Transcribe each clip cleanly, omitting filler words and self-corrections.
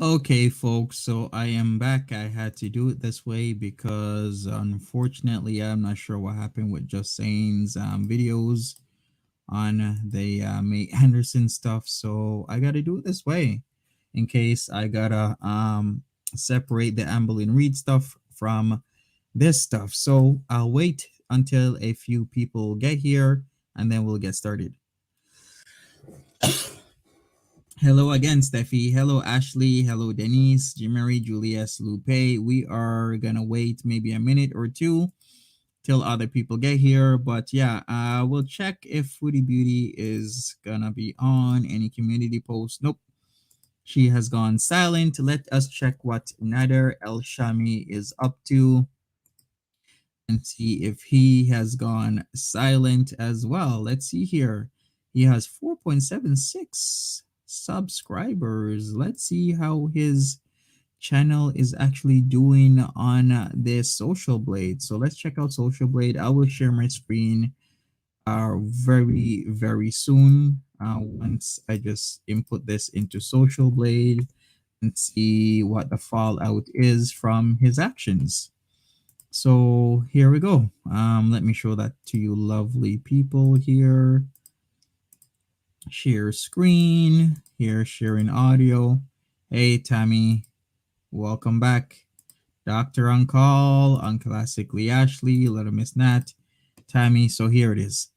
Okay, folks, so I am back. I had to do it this way because unfortunately, I'm not sure what happened with Just Saying's videos on the May Anderson stuff. So I got to do it this way in case I gotta separate the Amberlyn Reed stuff from this stuff. So I'll wait until a few people get here and then we'll get started. Hello again, Steffi. Hello, Ashley. Hello, Denise, Jimmery, Julius, Lupe. We are gonna wait maybe a minute or two till other people get here. But yeah, we'll check if Foodie Beauty is gonna be on any community post. Nope, she has gone silent. Let us check what Nader El Shami is up to and see if he has gone silent as well. Let's see here. He has 4.76 subscribers. Let's see how his channel is actually doing on this Social Blade. So let's check out Social Blade. I will share my screen very soon once I just input this into Social Blade and see what the fallout is from his actions. So here we go. Let me show that to you lovely people here. Share screen, here sharing audio. Hey Tammy, welcome back. Dr. On Call, Unclassically Ashley, Little Miss Nat, Tammy. So here it is.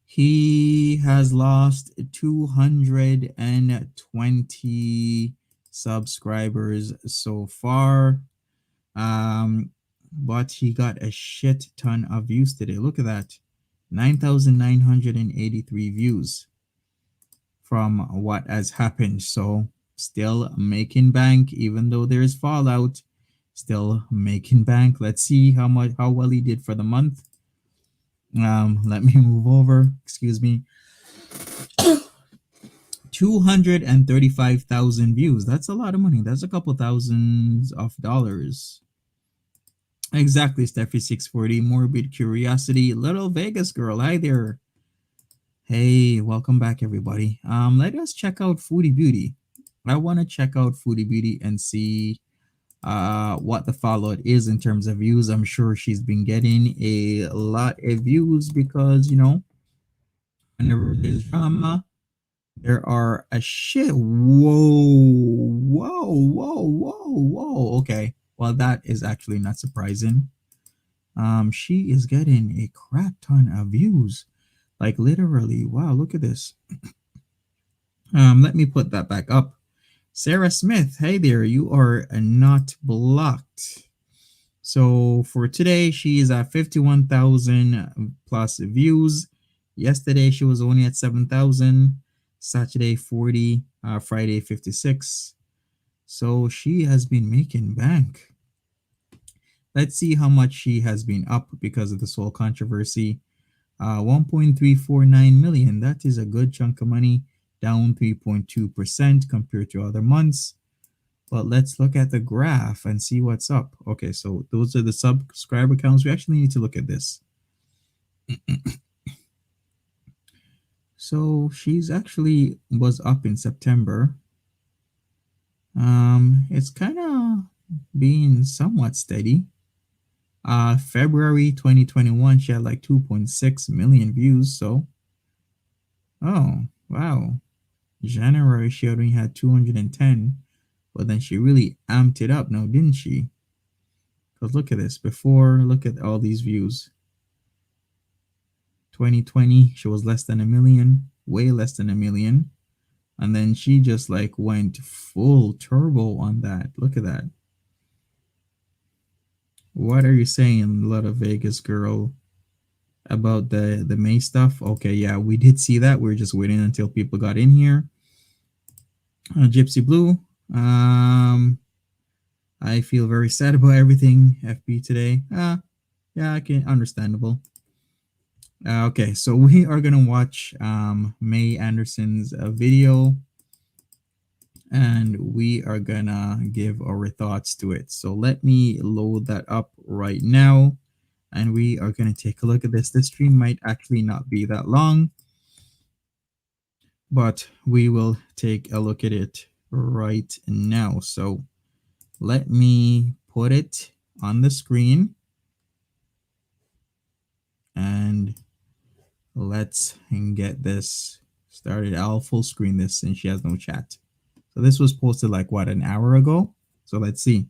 He has lost 220 subscribers so far. But he got a shit ton of views today. Look at that. 9,983 views from what has happened. So still making bank, even though there's fallout, still making bank. Let's see how well he did for the month. Let me move over. Excuse me. 235,000 views. That's a lot of money. That's a couple thousands of dollars. Exactly, Steffi 640. Morbid Curiosity. Little Vegas girl. Hi there. Hey, welcome back, everybody. Let us check out Foodie Beauty. I want to check out Foodie Beauty and see what the fallout is in terms of views. I'm sure she's been getting a lot of views because, you know, whenever there's drama, there are a shit. Whoa. Okay. Well, that is actually not surprising. She is getting a crap ton of views. Like literally, wow, look at this. Let me put that back up. Sarah Smith, hey there, you are not blocked. So for today, she is at 51,000 plus views. Yesterday, she was only at 7,000. Saturday, 40. Friday, 56. So she has been making bank. Let's see how much she has been up because of this whole controversy. 1.349 million. That is a good chunk of money, down 3.2% compared to other months. But let's look at the graph and see what's up. Okay, so those are the subscriber counts. We actually need to look at this. So she's actually was up in September. It's kind of being somewhat steady. February 2021, she had like 2.6 million views. So, oh, wow. January, she only had 210, but then she really amped it up now, didn't she? Because look at this. Before, look at all these views. 2020, she was less than a million, way less than a million. And then she just like went full turbo on that. Look at that. What are you saying, Little Vegas girl, about the May stuff? Okay, yeah, we did see that. We are just waiting until people got in here. Gypsybleu. I feel very sad about everything FB today. Yeah, okay, understandable. Okay, so we are gonna watch May Anderson's video, and we are gonna give our thoughts to it. So let me load that up right now, and we are gonna take a look at this. This stream might actually not be that long, but we will take a look at it right now. So let me put it on the screen and let's get this started. I'll full screen this since she has no chat. So this was posted like what, an hour ago? So let's see.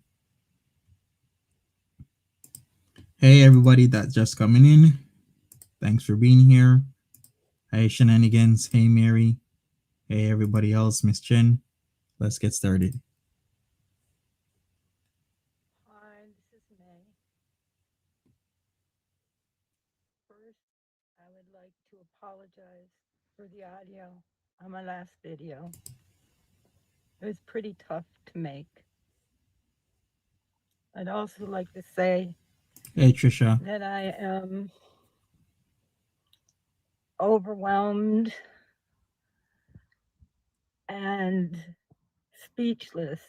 Hey everybody that's just coming in. Thanks for being here. Hey Shenanigans. Hey Mary. Hey everybody else, Miss Chen. Let's get started. Hi, this is May. First, I would like to apologize for the audio on my last video. It was pretty tough to make. I'd also like to say Hey Trisha. that I am overwhelmed and speechless.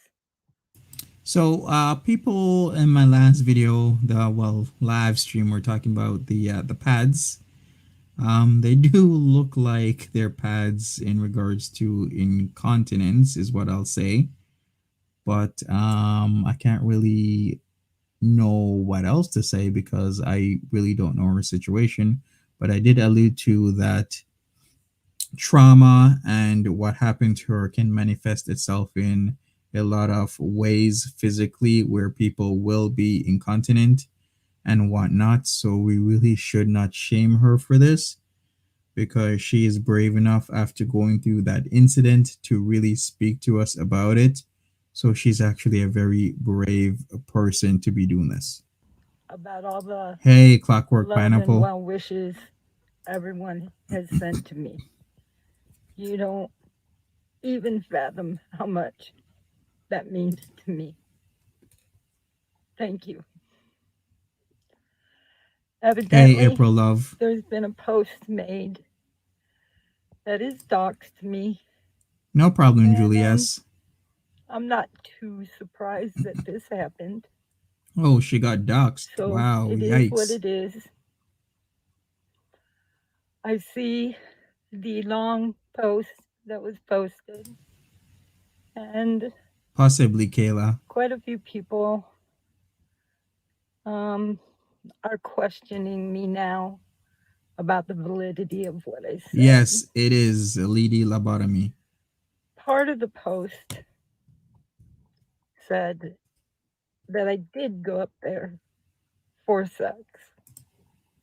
So people in my last video, the live stream, were talking about the pads. They do look like they're pads in regards to incontinence, is what I'll say. But I can't really know what else to say because I really don't know her situation. But I did allude to that trauma and what happened to her can manifest itself in a lot of ways physically where people will be incontinent and whatnot. So we really should not shame her for this because she is brave enough after going through that incident to really speak to us about it. So she's actually a very brave person to be doing this. About all the Hey, Clockwork love and Pineapple. well wishes everyone has sent to me. You don't even fathom how much that means to me. Thank you. Hey, Evidently, April Love. there's been a post made that is doxed me, No problem, and Julius. I'm not too surprised that this happened. Oh, she got doxxed. So Wow, it is what yikes. it is. I see the long post that was posted, and Possibly, Kayla. quite a few people um, are questioning me now about the validity of what I said. Yes, it is Lady Lobotomy. Part of the post said that I did go up there for sex,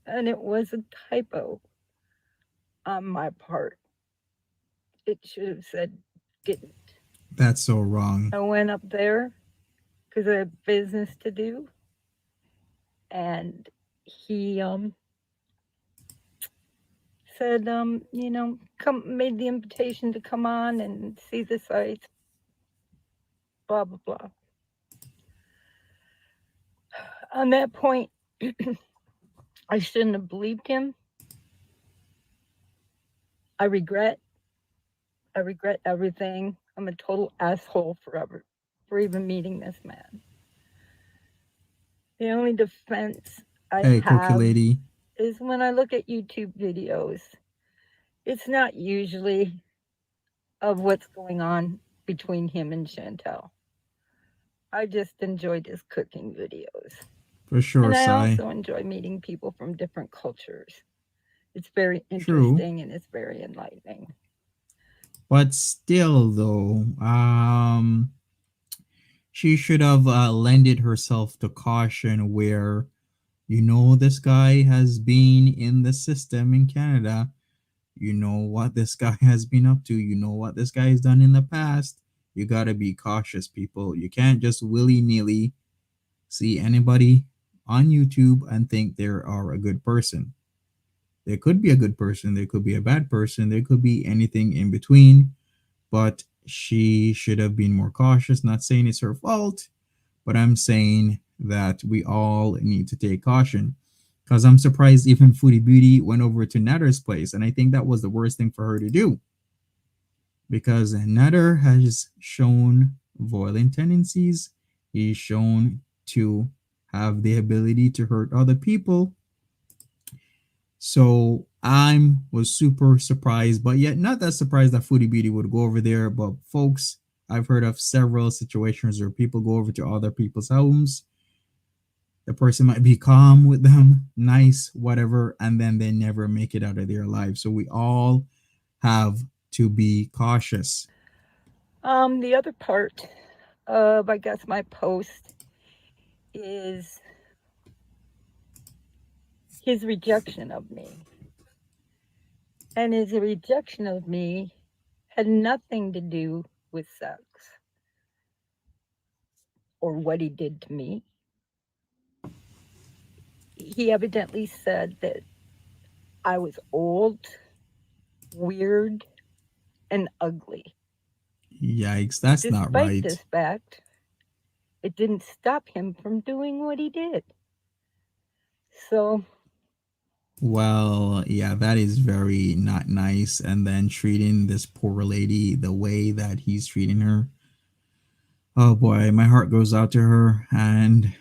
and it was a typo on my part. It should have said didn't. That's so wrong. I went up there because I had business to do, and he said, come made the invitation to come on and see the site, blah blah blah. On that point, I shouldn't have believed him. I regret. I regret everything. I'm a total asshole forever for even meeting this man. The only defense I Hey, Cookie have Lady. is when I look at YouTube videos. It's not usually of what's going on between him and Chantal. I just enjoyed his cooking videos. For sure, And I Sai. also enjoy meeting people from different cultures. It's very True. interesting and it's very enlightening. But still, though, she should have lended herself to caution where, this guy has been in the system in Canada. You know what this guy has been up to. You know what this guy has done in the past. You got to be cautious, people. You can't just willy nilly see anybody on YouTube and think they are a good person. They could be a good person, they could be a bad person, they could be anything in between, but she should have been more cautious. Not saying it's her fault, but I'm saying that we all need to take caution. Because I'm surprised even Foodie Beauty went over to Natter's place, and I think that was the worst thing for her to do. Because Natter has shown violent tendencies, he's shown to have the ability to hurt other people. So I was super surprised, but yet not that surprised that Foodie Beauty would go over there. But folks, I've heard of several situations where people go over to other people's homes. The person might be calm with them, nice, whatever, and then they never make it out of their life. So we all have to be cautious. The other part of, I guess, my post is his rejection of me. And his rejection of me had nothing to do with sex or what he did to me. He evidently said that I was old, weird, and ugly. Yikes, that's not Despite right. this fact, it didn't stop him from doing what he did. So, Well, yeah, that is very not nice. And then treating this poor lady the way that he's treating her. Oh boy, my heart goes out to her. And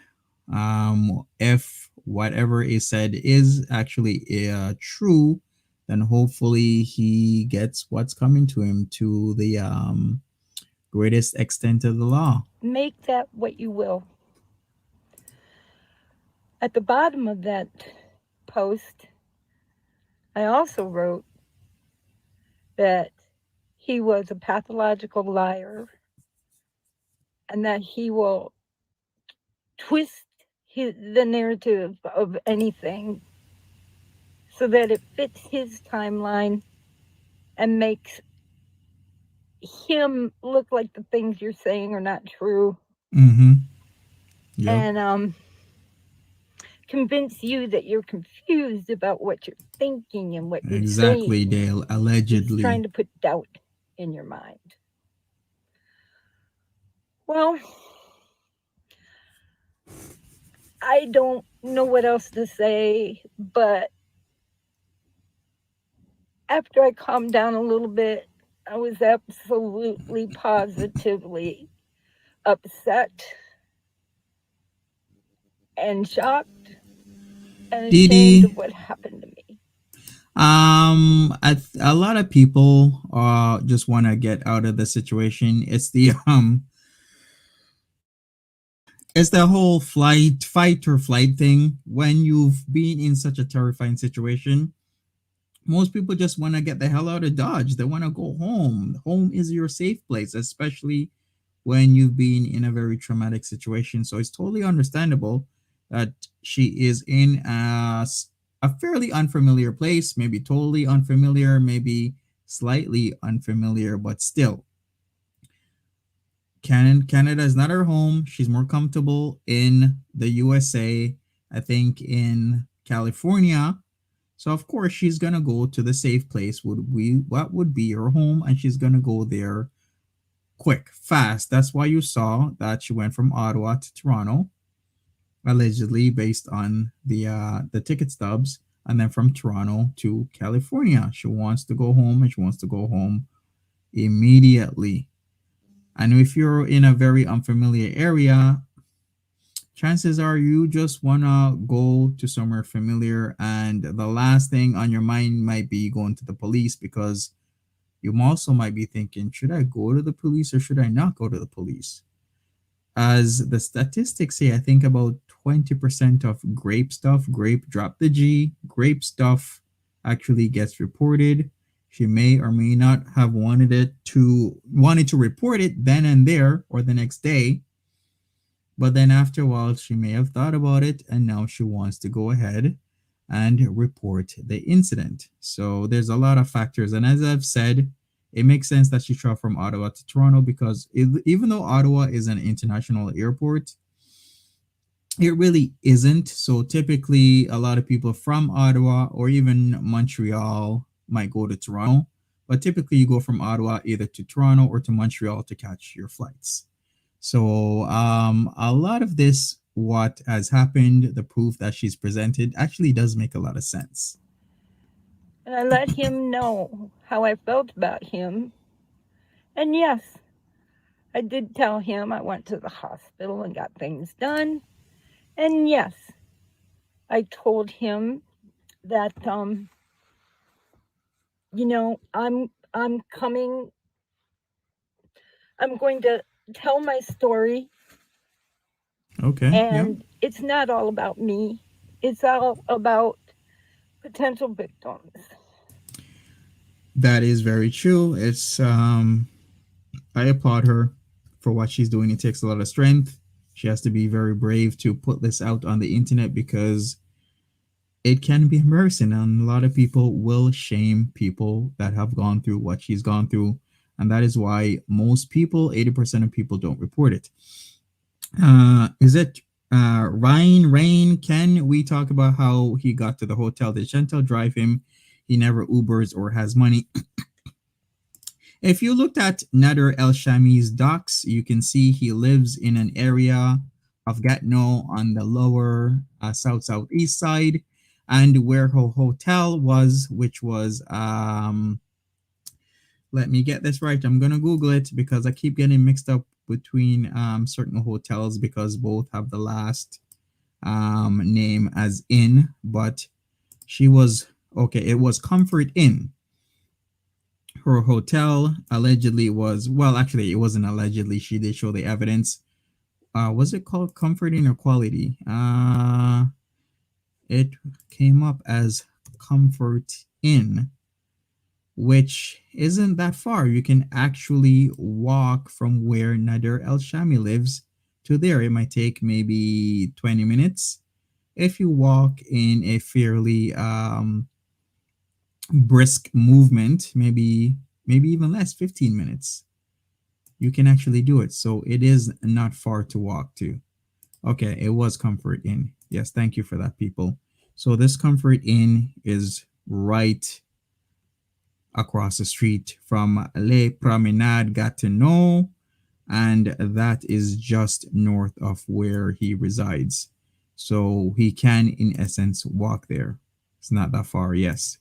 if whatever is said is actually true, then hopefully he gets what's coming to him to the greatest extent of the law. make that what you will. At the bottom of that post, I also wrote that he was a pathological liar and that he will twist the narrative of anything so that it fits his timeline and makes him look like the things you're saying are not true, Mm-hmm. Yep. and convince you that you're confused about what you're thinking and what you're Exactly, saying. Dale. He's Allegedly. trying to put doubt in your mind. Well, I don't know what else to say, but after I calmed down a little bit, I was absolutely positively upset and shocked and Dee ashamed Dee, of what happened to me. a lot of people just want to get out of the situation. It's the whole fight or flight thing. When you've been in such a terrifying situation, most people just want to get the hell out of Dodge. They want to go home. Home is your safe place, especially when you've been in a very traumatic situation. So it's totally understandable that she is in a fairly unfamiliar place, maybe totally unfamiliar, maybe slightly unfamiliar, but still, Canada is not her home. She's more comfortable in the USA, I think in California. So of course she's gonna go to the safe place. What would be her home, and she's gonna go there quick, fast. That's why you saw that she went from Ottawa to Toronto, allegedly based on the ticket stubs, and then from Toronto to California. She wants to go home, and she wants to go home immediately. And if you're in a very unfamiliar area, chances are you just wanna go to somewhere familiar, and the last thing on your mind might be going to the police, because you also might be thinking, should I go to the police or should I not go to the police? As the statistics say, I think about 20% of grape, drop the G, grape stuff actually gets reported. She may or may not have wanted to report it then and there or the next day, but then after a while, she may have thought about it and now she wants to go ahead and report the incident. So there's a lot of factors. And as I've said, it makes sense that she traveled from Ottawa to Toronto because even though Ottawa is an international airport, it really isn't. So typically, a lot of people from Ottawa or even Montreal might go to Toronto. But typically, you go from Ottawa either to Toronto or to Montreal to catch your flights. So a lot of this, what has happened, the proof that she's presented, actually does make a lot of sense. And I let him know how I felt about him. And yes, I did tell him I went to the hospital and got things done. And yes, I told him that I'm coming I'm going to tell my story, Okay. Yep. and it's not all about me, it's all about potential victims. That is very true. It's I applaud her for what she's doing. It takes a lot of strength. She has to be very brave to put this out on the internet because it can be embarrassing, and a lot of people will shame people that have gone through what she's gone through, and that is why most people, 80% of people, don't report it. Is it Ryan Rain? Can we talk about how he got to the hotel? Did Chantal drive him? He never Ubers or has money. If you looked at Nader El Shami's docs, you can see he lives in an area of Gatineau on the lower southeast side, and where her hotel was, which was let me get this right. I'm gonna Google it because I keep getting mixed up between certain hotels because both have the last name as Inn, but she was okay. It was Comfort Inn. Her hotel allegedly was, well, actually it wasn't allegedly, she did show the evidence. Was it called Comforting or Quality? It came up as Comfort Inn, which isn't that far. You can actually walk from where Nader El Shami lives to there. It might take maybe 20 minutes if you walk in a fairly brisk movement, maybe even less, 15 minutes. You can actually do it. So it is not far to walk to. Okay, it was Comfort Inn. Yes, thank you for that, people. So this Comfort Inn is right across the street from Les Promenades Gatineau, and that is just north of where he resides. So he can, in essence, walk there. It's not that far. Yes,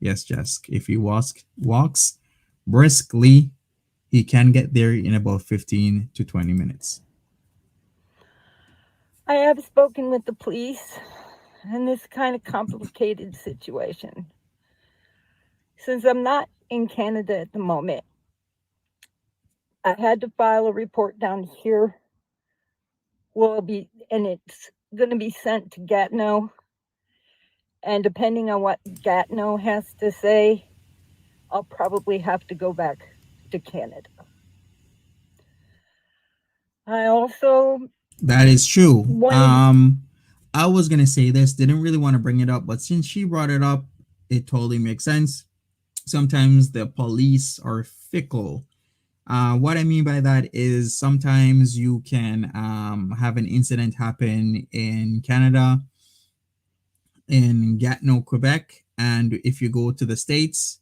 yes, Jess. If he walks briskly, he can get there in about 15 to 20 minutes. I have spoken with the police in this kind of complicated situation. Since I'm not in Canada at the moment, I had to file a report down here. And it's going to be sent to Gatineau. And depending on what Gatineau has to say, I'll probably have to go back to Canada. I also That is true. wanted, I was gonna say this, didn't really want to bring it up, but since she brought it up, it totally makes sense. Sometimes the police are fickle. What I mean by that is sometimes you can have an incident happen in Canada, in Gatineau, Quebec, and if you go to the States,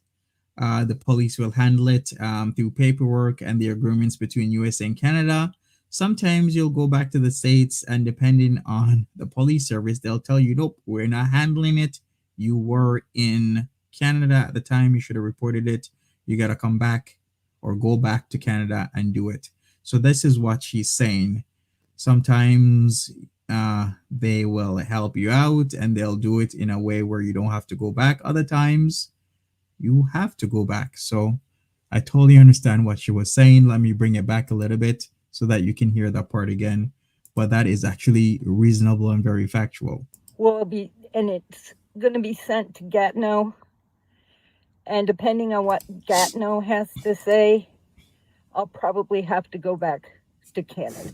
the police will handle it through paperwork and the agreements between USA and Canada. Sometimes you'll go back to the States, and depending on the police service, they'll tell you, nope, we're not handling it. You were in Canada at the time, you should have reported it. You got to come back or go back to Canada and do it. So, this is what she's saying. Sometimes they will help you out and they'll do it in a way where you don't have to go back. Other times, you have to go back. So I totally understand what she was saying. Let me bring it back a little bit so that you can hear that part again. But that is actually reasonable and very factual. and it's going to be sent to Gatineau. And depending on what Gatineau has to say, I'll probably have to go back to Canada.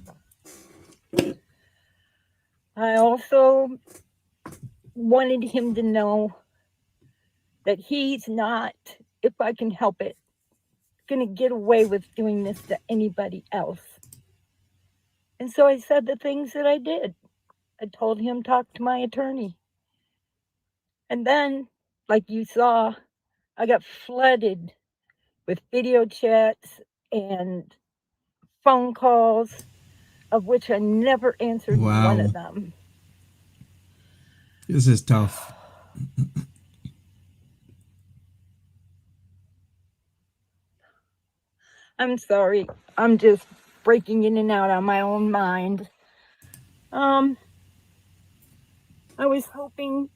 I also wanted him to know that he's not, if I can help it, going to get away with doing this to anybody else. And so I said the things that I did. I told him, talk to my attorney. And then, like you saw, I got flooded with video chats and phone calls, of which I never answered one Wow, of them. this is tough. I'm sorry. I'm just breaking in and out on my own mind. Um, I was hoping,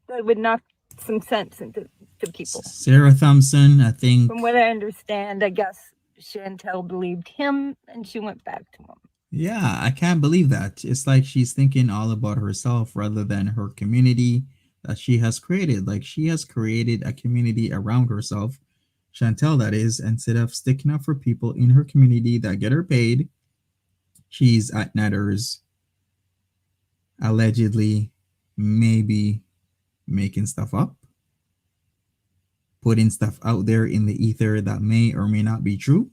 that would knock some sense into to people. Sarah Thompson, I think. From what I understand, I guess Chantal believed him and she went back to him. Yeah, I can't believe that. It's like she's thinking all about herself rather than her community that she has created. Like she has created a community around herself, Chantel, that is, instead of sticking up for people in her community that get her paid, she's at Netters allegedly maybe making stuff up, putting stuff out there in the ether that may or may not be true.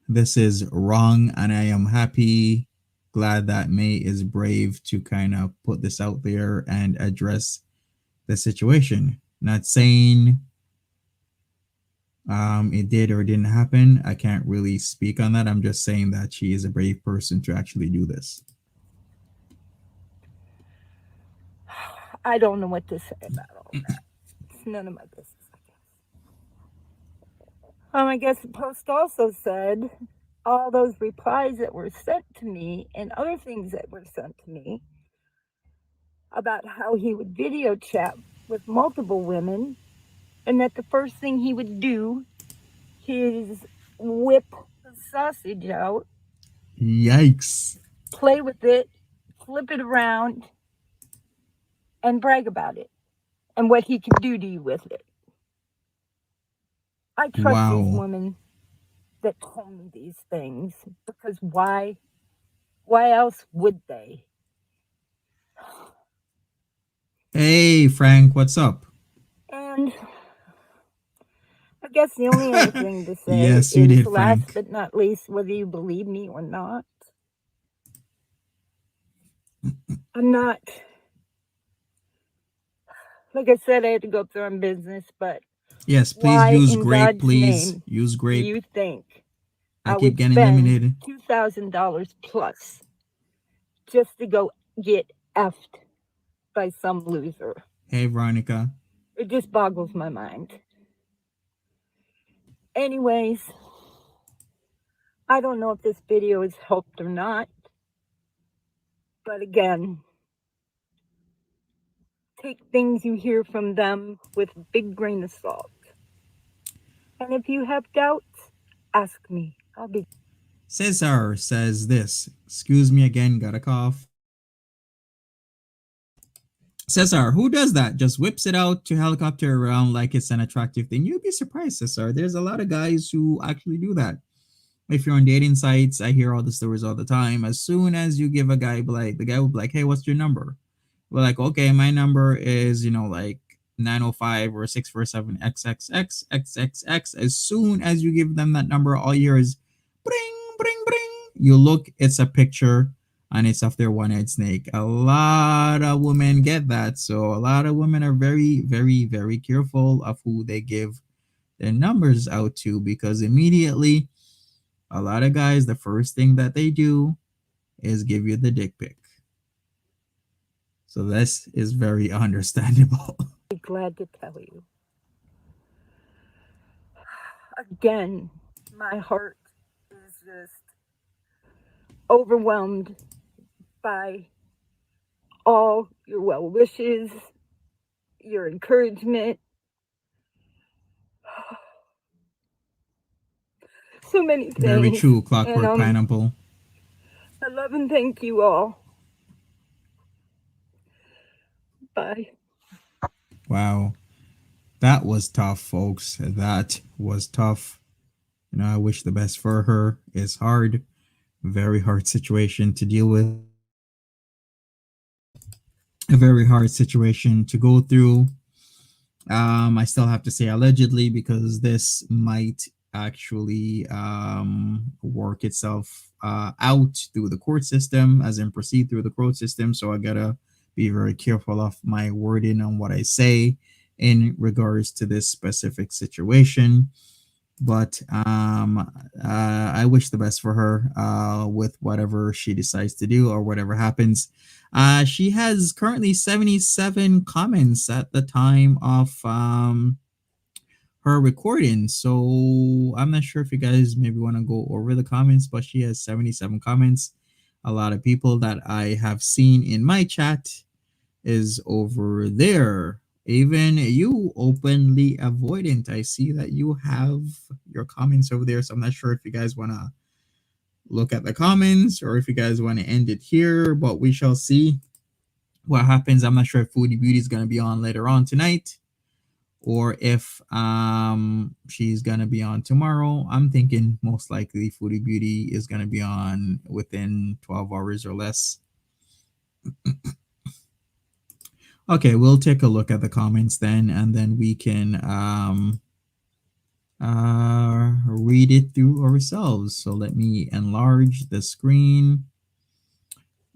This is wrong, and I am happy, glad that May is brave to kind of put this out there and address the situation. Not saying it did or didn't happen. I can't really speak on that. I'm just saying that she is a brave person to actually do this. I don't know what to say about all that. It's none of my business, I guess. I guess the post also said all those replies that were sent to me and other things that were sent to me about how he would video chat with multiple women and that the first thing he would do is whip the sausage out, Yikes. play with it, flip it around, and brag about it and what he can do to you with it. I trust these Wow. women that tell me these things because why? Why else would they? Hey, Frank, what's up? And I guess the only other thing to say Yes, you is, did, last Frank. but not least, whether you believe me or not, I'm not, like I said, I had to go through on business, but Yes, please why use in grape, God's please. name Use do grape. you think I I keep would getting spend limited. $2,000 plus just to go get effed by some loser? Hey, Veronica. It just boggles my mind. Anyways, I don't know if this video has helped or not, but again, take things you hear from them with a big grain of salt. And if you have doubts, ask me. I'll be. Cesar says this. Excuse me again, got a cough. Cesar, who does that? Just whips it out to helicopter around like it's an attractive thing. You'd be surprised, Cesar. There's a lot of guys who actually do that. If you're on dating sites, I hear all the stories all the time. As soon as you give a guy, like, the guy will be like, hey, what's your number? We're like, okay, my number is, like 905 or 647 XXX. As soon as you give them that number, all you hear is bring, bring, bring. You look, it's a picture and it's of their one-eyed snake. A lot of women get that. So a lot of women are very, very, very careful of who they give their numbers out to, because immediately a lot of guys, the first thing that they do is give you the dick pic. So this is very understandable. Glad to tell you. Again, my heart is just overwhelmed by all your well wishes, your encouragement. So many Very things. true, And Clockwork Pineapple. I love and thank you all. Bye. Wow. That was tough, folks. That was tough. I wish the best for her. It's hard. Very hard situation to deal with. A very hard situation to go through. I still have to say allegedly, because this might actually work itself out through the court system, as in proceed through the court system. So I gotta be very careful of my wording on what I say in regards to this specific situation. But I wish the best for her with whatever she decides to do or whatever happens. She has currently 77 comments at the time of her recording. So I'm not sure if you guys maybe want to go over the comments, but she has 77 comments. A lot of people that I have seen in my chat is over there Even you openly avoidant. I see that you have your comments over there, so I'm not sure if you guys want to look at the comments or if you guys want to end it here, but we shall see what happens. I'm not sure if Foodie Beauty is going to be on later on tonight or if she's going to be on tomorrow. I'm thinking most likely Foodie Beauty is going to be on within 12 hours or less. Okay, we'll take a look at the comments then, and then we can read it through ourselves. So let me enlarge the screen.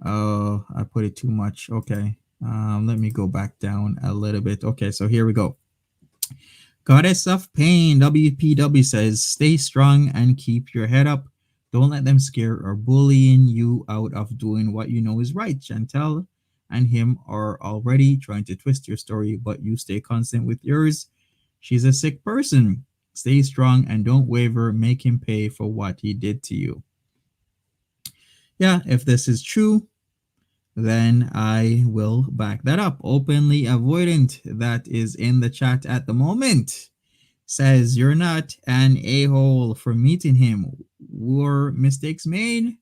Oh, I put it too much. Okay. Let me go back down a little bit. Okay, so here we go. Goddess of Pain, WPW says, stay strong and keep your head up. Don't let them scare or bullying you out of doing what you know is right. Chantal and him are already trying to twist your story, but you stay constant with yours. She's a sick person. Stay strong and don't waver. Make him pay for what he did to you. Yeah, if this is true, then I will back that up. Openly avoidant, that is in the chat at the moment, says you're not an a-hole for meeting him. Were mistakes made?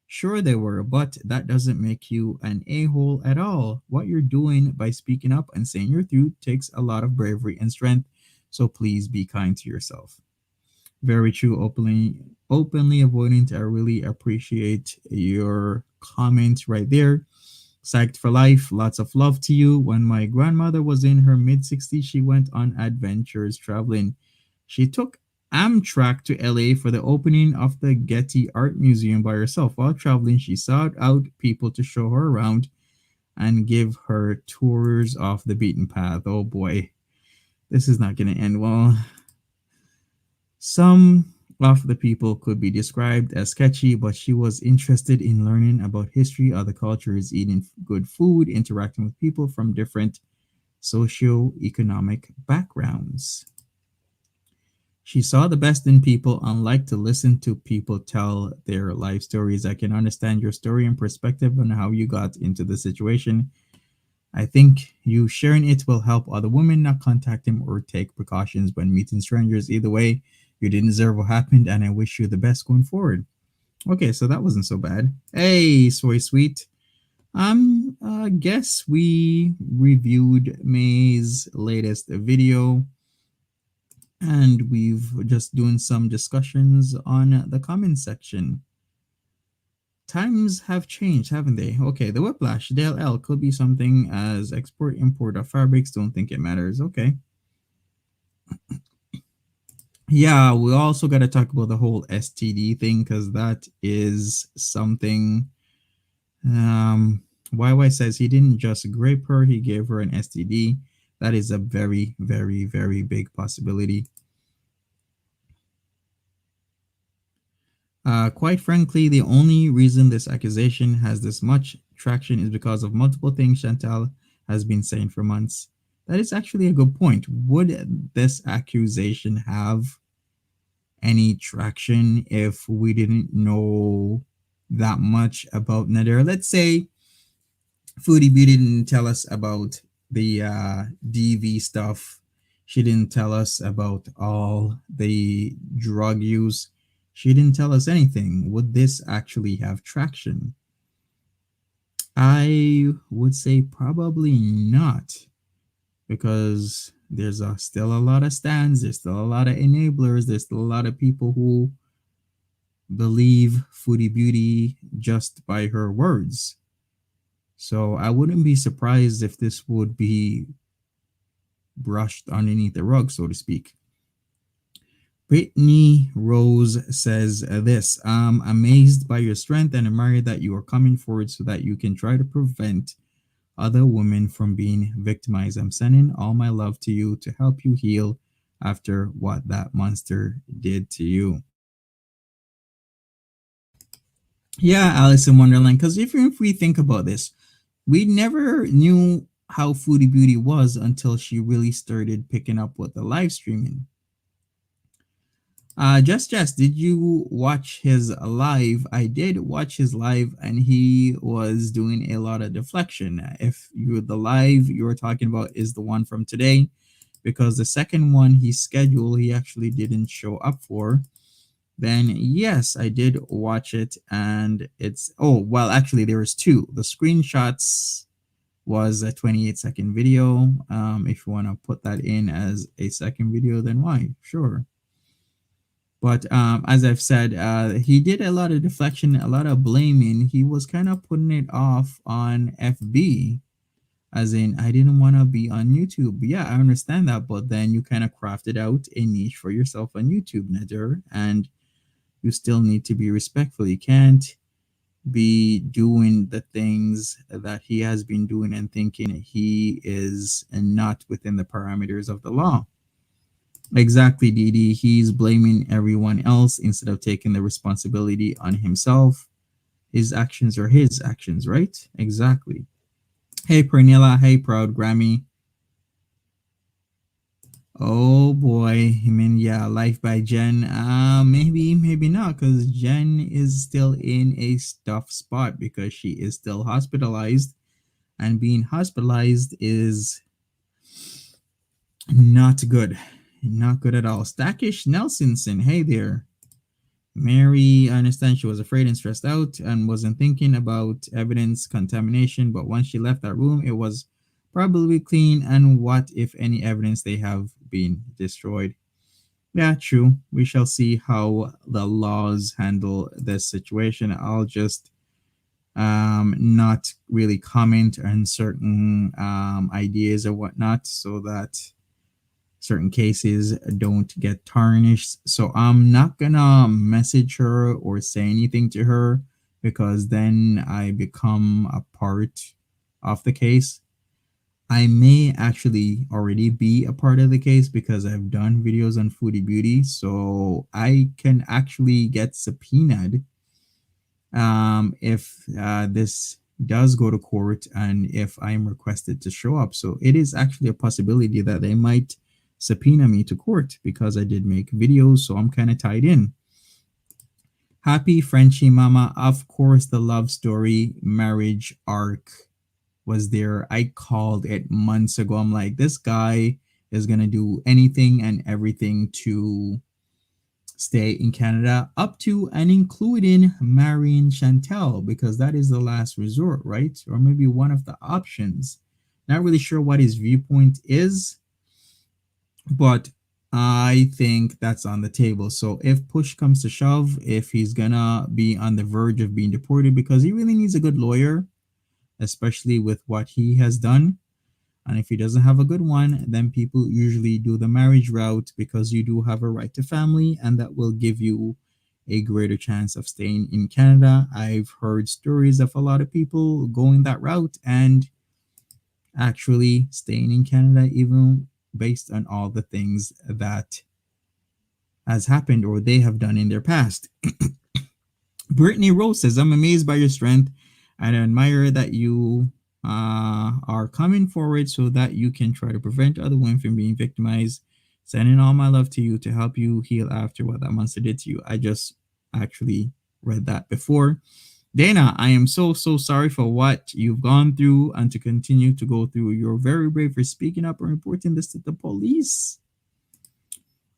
Sure they were, but that doesn't make you an a-hole at all. What you're doing by speaking up and saying your truth takes a lot of bravery and strength, so please be kind to yourself. Very true. Openly avoidant. I really appreciate your comment right there. Psyched for life. Lots of love to you. When my grandmother was in her mid 60s, she went on adventures traveling. She took Amtrak to LA for the opening of the Getty Art Museum by herself. While traveling, she sought out people to show her around and give her tours off the beaten path. Oh boy, this is not going to end well. Some of the people could be described as sketchy, but she was interested in learning about history, other cultures, eating good food, interacting with people from different socio-economic backgrounds. She saw the best in people and liked to listen to people tell their life stories. I can understand your story and perspective on how you got into the situation. I think you sharing it will help other women not contact him or take precautions when meeting strangers. Either way, you didn't deserve what happened, and I wish you the best going forward. Okay, so that wasn't so bad. Hey, Soy Sweet. Guess we reviewed May's latest video, and we've just doing some discussions on the comment section. Times have changed, haven't they? Okay, the whiplash, Dale L could be something as export import of fabrics. Don't think it matters. Okay. Yeah, we also got to talk about the whole STD thing because that is something. YY says he didn't just grape her, he gave her an STD. That is a very, very, very big possibility. Quite frankly, the only reason this accusation has this much traction is because of multiple things Chantal has been saying for months. That is actually a good point. Would this accusation have any traction if we didn't know that much about Nader? Let's say Foodie Beauty didn't tell us about the DV stuff. She didn't tell us about all the drug use. She didn't tell us anything. Would this actually have traction? I would say probably not, because there's still a lot of stands, there's still a lot of enablers, there's still a lot of people who believe Foodie Beauty just by her words. So I wouldn't be surprised if this would be brushed underneath the rug, so to speak. Brittany Rose says this: I'm amazed by your strength and admire that you are coming forward so that you can try to prevent other women from being victimized. I'm sending all my love to you to help you heal after what that monster did to you. Yeah, Alice in Wonderland, because if we think about this, we never knew how Foodie Beauty was until she really started picking up with the live streaming. Just, did you watch his live? I did watch his live, and he was doing a lot of deflection. If you the live you're talking about is the one from today, because the second one he scheduled, he actually didn't show up for. Then yes, I did watch it, and it's oh well, actually there was two. The screenshots was a 28-second video. If you want to put that in as a second video, then why? Sure. But as I've said, he did a lot of deflection, a lot of blaming. He was kind of putting it off on FB, as in, I didn't want to be on YouTube. Yeah, I understand that, but then you kind of crafted out a niche for yourself on YouTube, Nader, and you still need to be respectful. You can't be doing the things that he has been doing and thinking he is not within the parameters of the law. Exactly, Didi. He's blaming everyone else instead of taking the responsibility on himself. His actions are his actions, right? Exactly. Hey, Pernilla. Hey, Proud Grammy. Oh boy. I mean, yeah, Life by Jen. Maybe not, because Jen is still in a tough spot because she is still hospitalized, and being hospitalized is not good. Not good at all. Stackish Nelsonson. Hey there. Mary, I understand she was afraid and stressed out and wasn't thinking about evidence contamination, but once she left that room, it was probably clean. And what, if any, evidence they have been destroyed? Yeah, true. We shall see how the laws handle this situation. I'll just not really comment on certain ideas or whatnot, so that certain cases don't get tarnished. So I'm not gonna message her or say anything to her, because then I become a part of the case. I may actually already be a part of the case because I've done videos on Foodie Beauty, so I can actually get subpoenaed if this does go to court and if I'm requested to show up. So it is actually a possibility that they might subpoena me to court because I did make videos, so I'm kind of tied in. Happy Frenchie Mama, of course, the love story marriage arc was there. I called it months ago. I'm like, this guy is going to do anything and everything to stay in Canada, up to and including marrying Chantal, because that is the last resort, right? Or maybe one of the options. Not really sure what his viewpoint is, but I think that's on the table. So if push comes to shove, if he's gonna be on the verge of being deported, because he really needs a good lawyer, especially with what he has done. And if he doesn't have a good one, then people usually do the marriage route, because you do have a right to family, and that will give you a greater chance of staying in Canada. I've heard stories of a lot of people going that route and actually staying in Canada, even based on all the things that has happened or they have done in their past. Brittany Rose says, I'm amazed by your strength and I admire that you are coming forward so that you can try to prevent other women from being victimized. Sending all my love to you to help you heal after what that monster did to you. I just actually read that before. Dana, I am so sorry for what you've gone through and to continue to go through. You're very brave for speaking up and reporting this to the police.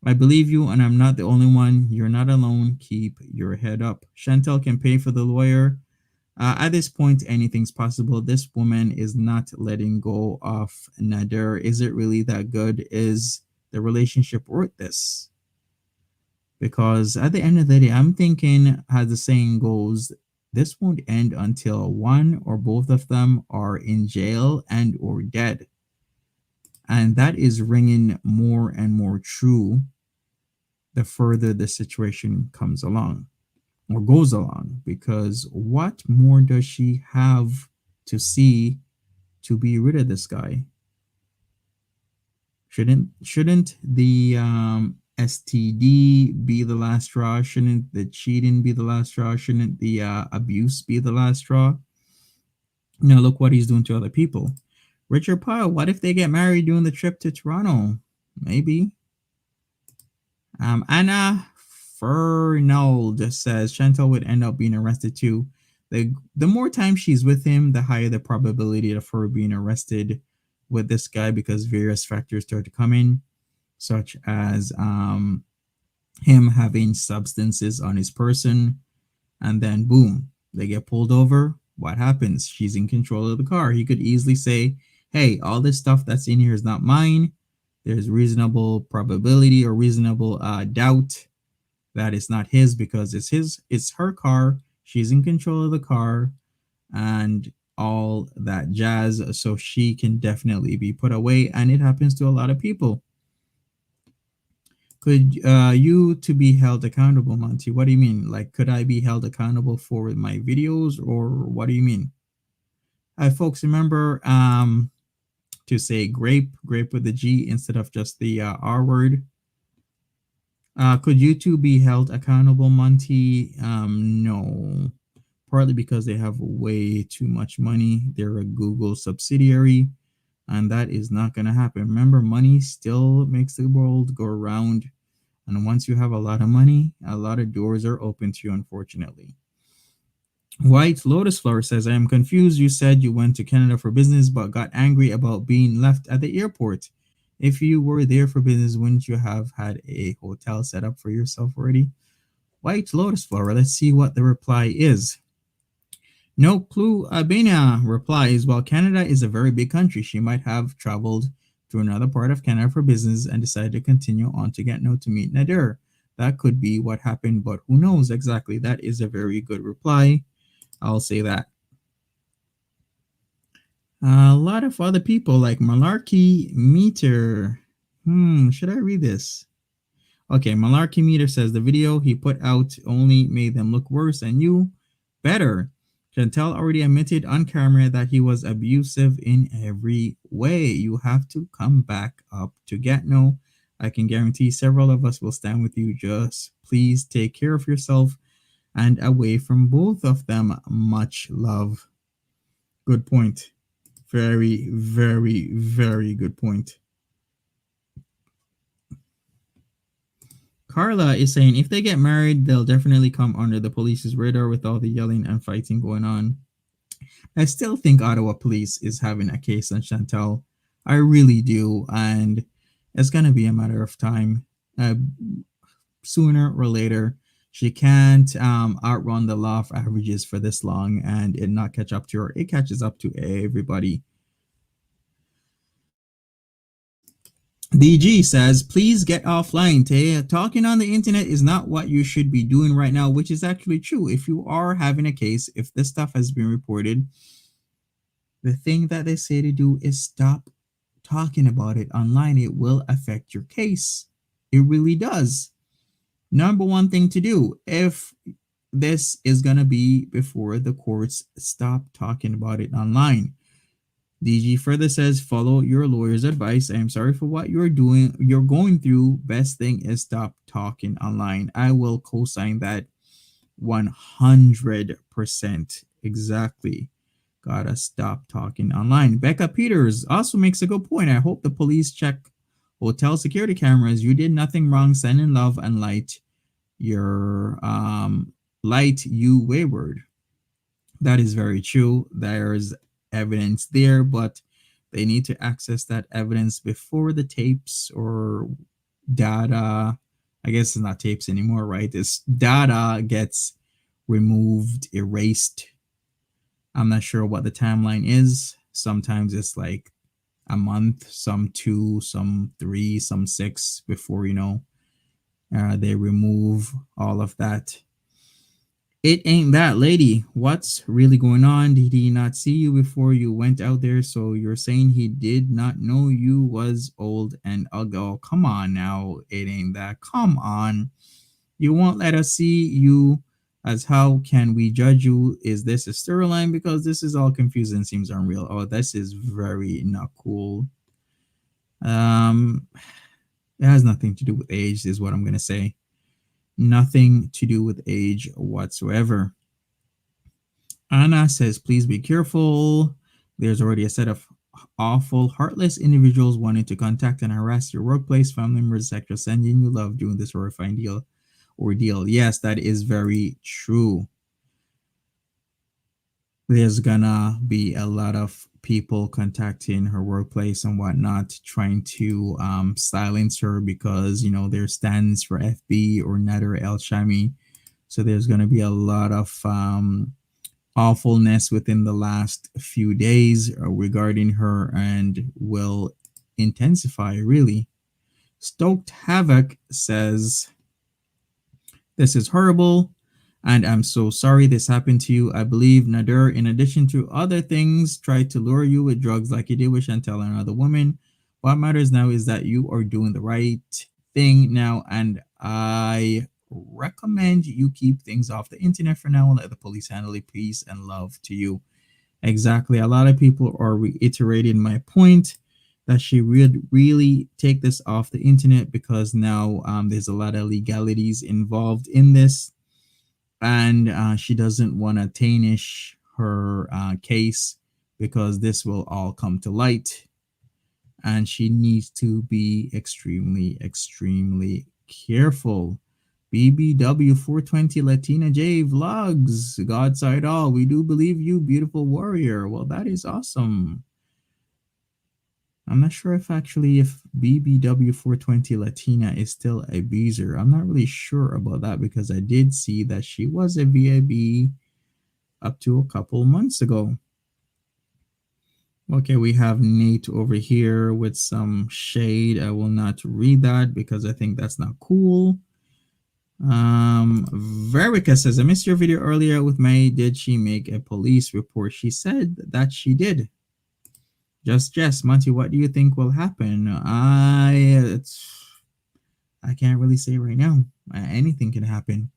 I believe you, and I'm not the only one. You're not alone. Keep your head up. Chantal can pay for the lawyer. At this point, anything's possible. This woman is not letting go of Nader. Is it really that good? Is the relationship worth this? Because at the end of the day, I'm thinking, as the saying goes, this won't end until one or both of them are in jail and or dead. And that is ringing more and more true the further the situation comes along or goes along, because what more does she have to see to be rid of this guy? Shouldn't the STD be the last straw? Shouldn't the cheating be the last straw? Shouldn't the abuse be the last straw? Now look what he's doing to other people. Richard Pyle, what if they get married during the trip to Toronto? Maybe. Anna Fernald says Chantal would end up being arrested too. The more time she's with him, the higher the probability of her being arrested with this guy because various factors start to come in, such as him having substances on his person, and then boom, they get pulled over. What happens? She's in control of the car. He could easily say, hey, all this stuff that's in here is not mine. There's reasonable probability or reasonable doubt that it's not his because it's her car. She's in control of the car and all that jazz. So she can definitely be put away. And it happens to a lot of people. Could you to be held accountable, Monty? What do you mean? Like, could I be held accountable for my videos, or what do you mean? Folks, remember to say grape with the G instead of just the R word. Could you two be held accountable, Monty? No, partly because they have way too much money. They're a Google subsidiary, and that is not going to happen. Remember, money still makes the world go around. And once you have a lot of money, a lot of doors are open to you, unfortunately. White Lotus Flower says, I am confused. You said you went to Canada for business, but got angry about being left at the airport. If you were there for business, wouldn't you have had a hotel set up for yourself already? White Lotus Flower, let's see what the reply is. No clue. Abena replies, while Canada is a very big country, she might have traveled to another part of Canada for business and decided to continue on to Gatineau to meet Nader. That could be what happened, but who knows exactly? That is a very good reply. I'll say that. A lot of other people like Malarkey Meter. Should I read this? Okay, Malarkey Meter says the video he put out only made them look worse and you better. Chantal already admitted on camera that he was abusive in every way. You have to come back up to Gatineau. I can guarantee several of us will stand with you. Just please take care of yourself and away from both of them. Much love. Good point. Very, very, very good point. Carla is saying if they get married, they'll definitely come under the police's radar with all the yelling and fighting going on. I still think Ottawa police is having a case on Chantal. I really do. And it's going to be a matter of time. Sooner or later, she can't outrun the law of averages for this long and it not catch up to her. It catches up to everybody. DG says, please get offline, Tay. Talking on the internet is not what you should be doing right now, which is actually true. If you are having a case, if this stuff has been reported, the thing that they say to do is stop talking about it online. It will affect your case. It really does. Number one thing to do, if this is going to be before the courts, stop talking about it online. DG further says, follow your lawyer's advice. I am sorry for what you're going through. Best thing is stop talking online. I will co-sign that 100%. Exactly. Gotta stop talking online. Becca Peters also makes a good point. I hope the police check hotel security cameras. You did nothing wrong. Send in love and light your light you wayward. That is very true. There's evidence there, but they need to access that evidence before the tapes or data. I guess it's not tapes anymore, right? This data gets removed, erased. I'm not sure what the timeline is. Sometimes it's like a month, some 2, some 3, some 6 before, they remove all of that. It ain't that, lady. What's really going on? Did he not see you before you went out there? So you're saying he did not know you was old and ugly? Oh, come on now. It ain't that. Come on. You won't let us see you. As how can we judge you? Is this a storyline? Because this is all confusing. Seems unreal. Oh, this is very not cool. It has nothing to do with age, is what I'm gonna say. Nothing to do with age whatsoever. Anna says, please be careful. There's already a set of awful, heartless individuals wanting to contact and harass your workplace, family members, sector, sending you love doing this horrifying deal. ordeal. Yes, that is very true. There's gonna be a lot of people contacting her workplace and whatnot, trying to silence her because there stands for FB or Nader El Shami. So there's gonna be a lot of awfulness within the last few days regarding her and will intensify really. Stoked Havoc says, "This is horrible, and I'm so sorry this happened to you. I believe Nader, in addition to other things, tried to lure you with drugs like he did with Chantal and another woman. What matters now is that you are doing the right thing now, and I recommend you keep things off the internet for now and let the police handle it. Peace and love to you." Exactly. A lot of people are reiterating my point that she would really take this off the internet because now there's a lot of legalities involved in this, and she doesn't want to tarnish her case because this will all come to light, and she needs to be extremely, extremely careful. BBW 420 Latina J Vlogs, God side all. We do believe you, beautiful warrior. Well, that is awesome. I'm not sure if BBW 420 Latina is still a abuser. I'm not really sure about that because I did see that she was a VIB up to a couple months ago. Okay, we have Nate over here with some shade. I will not read that because I think that's not cool. Verica says, "I missed your video earlier with May. Did she make a police report?" She said that she did. Just Jess, Monty, what do you think will happen? I can't really say right now. Anything can happen.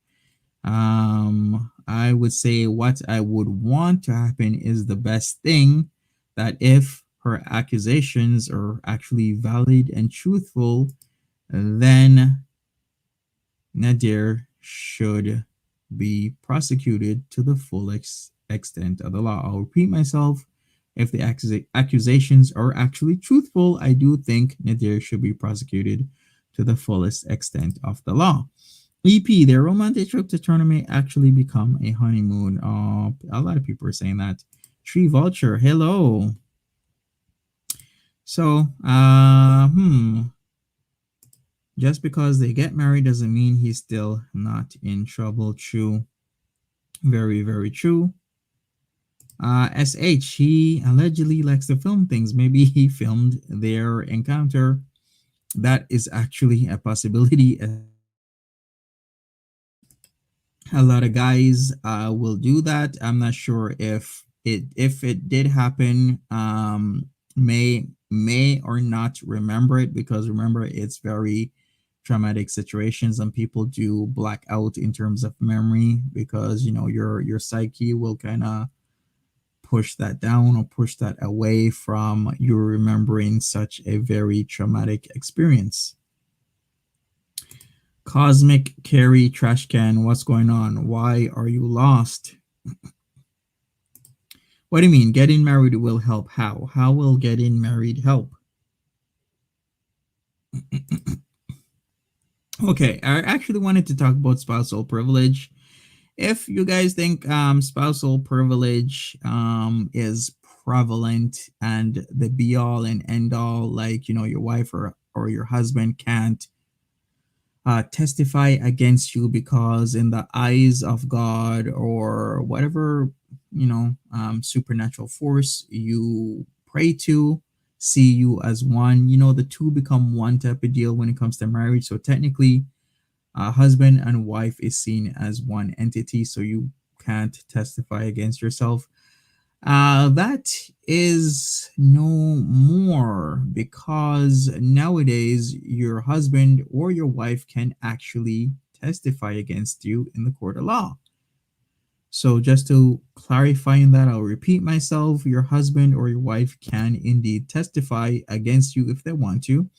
I would say what I would want to happen is the best thing, that if her accusations are actually valid and truthful, then Nadir should be prosecuted to the full extent of the law. I'll repeat myself. If the accusations are actually truthful, I do think Nadir should be prosecuted to the fullest extent of the law. EP, their romantic trip to tournament actually become a honeymoon. A lot of people are saying that. Tree Vulture, hello. So, just because they get married doesn't mean he's still not in trouble. True. Very, very true. SH, he allegedly likes to film things. Maybe he filmed their encounter. That is actually a possibility. A lot of guys will do that. I'm not sure if it did happen. May or not remember it, because remember, it's very traumatic situations and people do black out in terms of memory because your psyche will kind of push that down or push that away from you remembering such a very traumatic experience. Cosmic Carry Trash Can, what's going on? Why are you lost? What do you mean? Getting married will help. How? How will getting married help? Okay, I actually wanted to talk about spousal privilege. If you guys think spousal privilege is prevalent and the be all and end all, like your wife or your husband can't testify against you because in the eyes of God or whatever supernatural force you pray to see you as one, the two become one type of deal when it comes to marriage. So technically husband and wife is seen as one entity, so you can't testify against yourself. That is no more, because nowadays your husband or your wife can actually testify against you in the court of law. So just to clarify in that, I'll repeat myself. Your husband or your wife can indeed testify against you if they want to,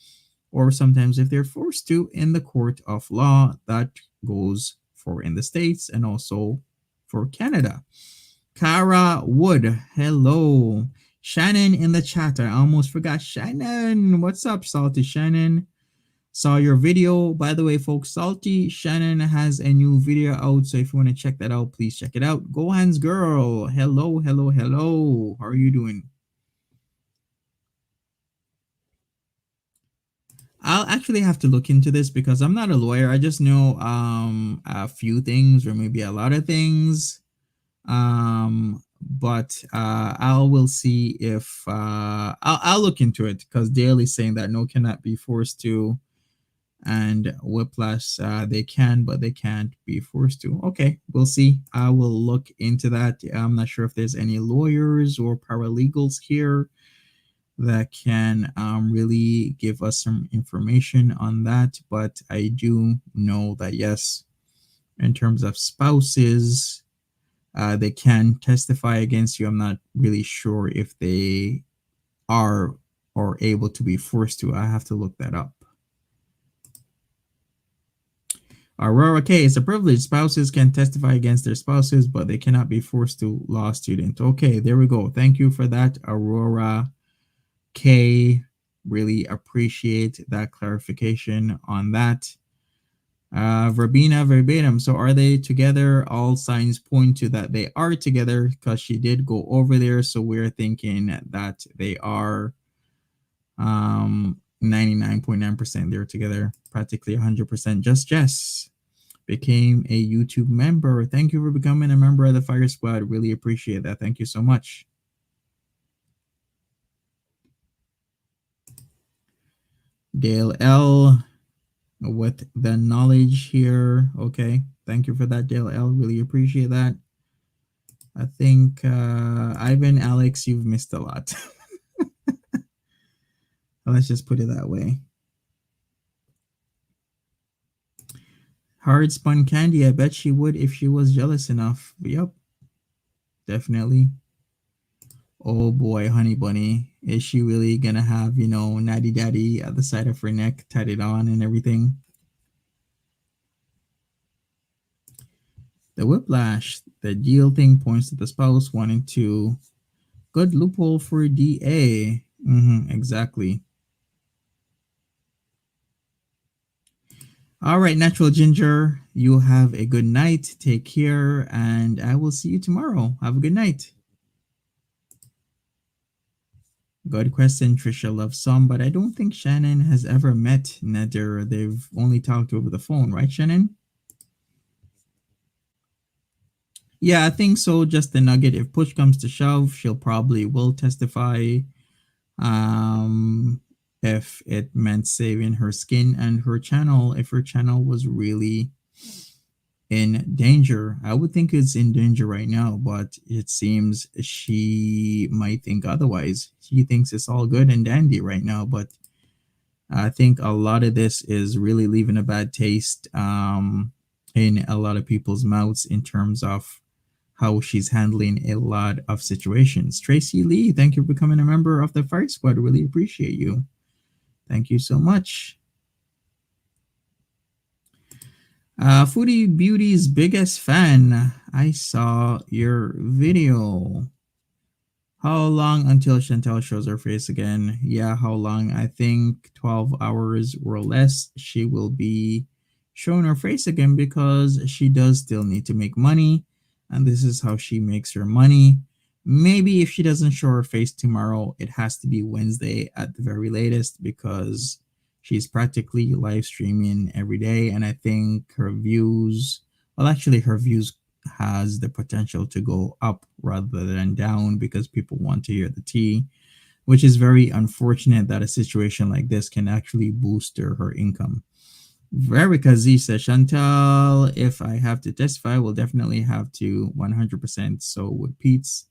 or sometimes if they're forced to in the court of law. That goes for in the States and also for Canada. Cara Wood, hello. Shannon in the chat. I almost forgot Shannon. What's up, Salty Shannon? Saw your video. By the way, folks, Salty Shannon has a new video out. So if you want to check that out, please check it out. Gohan's girl. Hello, hello, hello. How are you doing? I'll actually have to look into this because I'm not a lawyer. I just know a few things or maybe a lot of things. But I will see if I'll look into it because Dale is saying that no cannot be forced to, and Whiplash they can, but they can't be forced to. Okay, we'll see. I will look into that. I'm not sure if there's any lawyers or paralegals here that can really give us some information on that, but I do know that yes, in terms of spouses, they can testify against you. I'm not really sure if they are or able to be forced to. I have to look that up. Aurora K, it's a privilege. Spouses can testify against their spouses, but they cannot be forced to. Law student. Okay, there we go. Thank you for that, Aurora K. Really appreciate that clarification on that. Verbena verbatim. So are they together? All signs point to that they are together because she did go over there. So we're thinking that they are 99.9% they're together, practically 100%. Just Jess became a YouTube member. Thank you for becoming a member of the Fire Squad. Really appreciate that. Thank you so much. Dale L with the knowledge here. Okay. Thank you for that, Dale L. Really appreciate that. I think Ivan, Alex, you've missed a lot. Let's just put it that way. Hard spun candy. I bet she would if she was jealous enough. Yep. Definitely. Oh boy, honey bunny. Is she really gonna have, natty daddy at the side of her neck, tatted on and everything? The whiplash, the deal thing points to the spouse wanting to. Good loophole for DA. Exactly. All right, Natural Ginger, you have a good night. Take care, and I will see you tomorrow. Have a good night. Good question, Trishalovessome, but I don't think Shannon has ever met Nadir. They've only talked over the phone, right, Shannon? Yeah, I think so. Just the nugget. If push comes to shove, she'll probably will testify. If it meant saving her skin and her channel, if her channel was really in danger. I would think it's in danger right now, but it seems she might think otherwise. She thinks it's all good and dandy right now, but I think a lot of this is really leaving a bad taste in a lot of people's mouths in terms of how she's handling a lot of situations. Tracy Lee, thank you for becoming a member of the Fire Squad. Really appreciate you. Thank you so much. Foodie Beauty's biggest fan. I saw your video. How long until Chantal shows her face again? Yeah, how long? I think 12 hours or less. She will be showing her face again because she does still need to make money. And this is how she makes her money. Maybe if she doesn't show her face tomorrow, it has to be Wednesday at the very latest because she's practically live streaming every day. And I think her views, well, actually, her views has the potential to go up rather than down because people want to hear the tea, which is very unfortunate that a situation like this can actually boost her income. Verica Z says, Chantal, if I have to testify, we'll definitely have to 100%. So with peetz,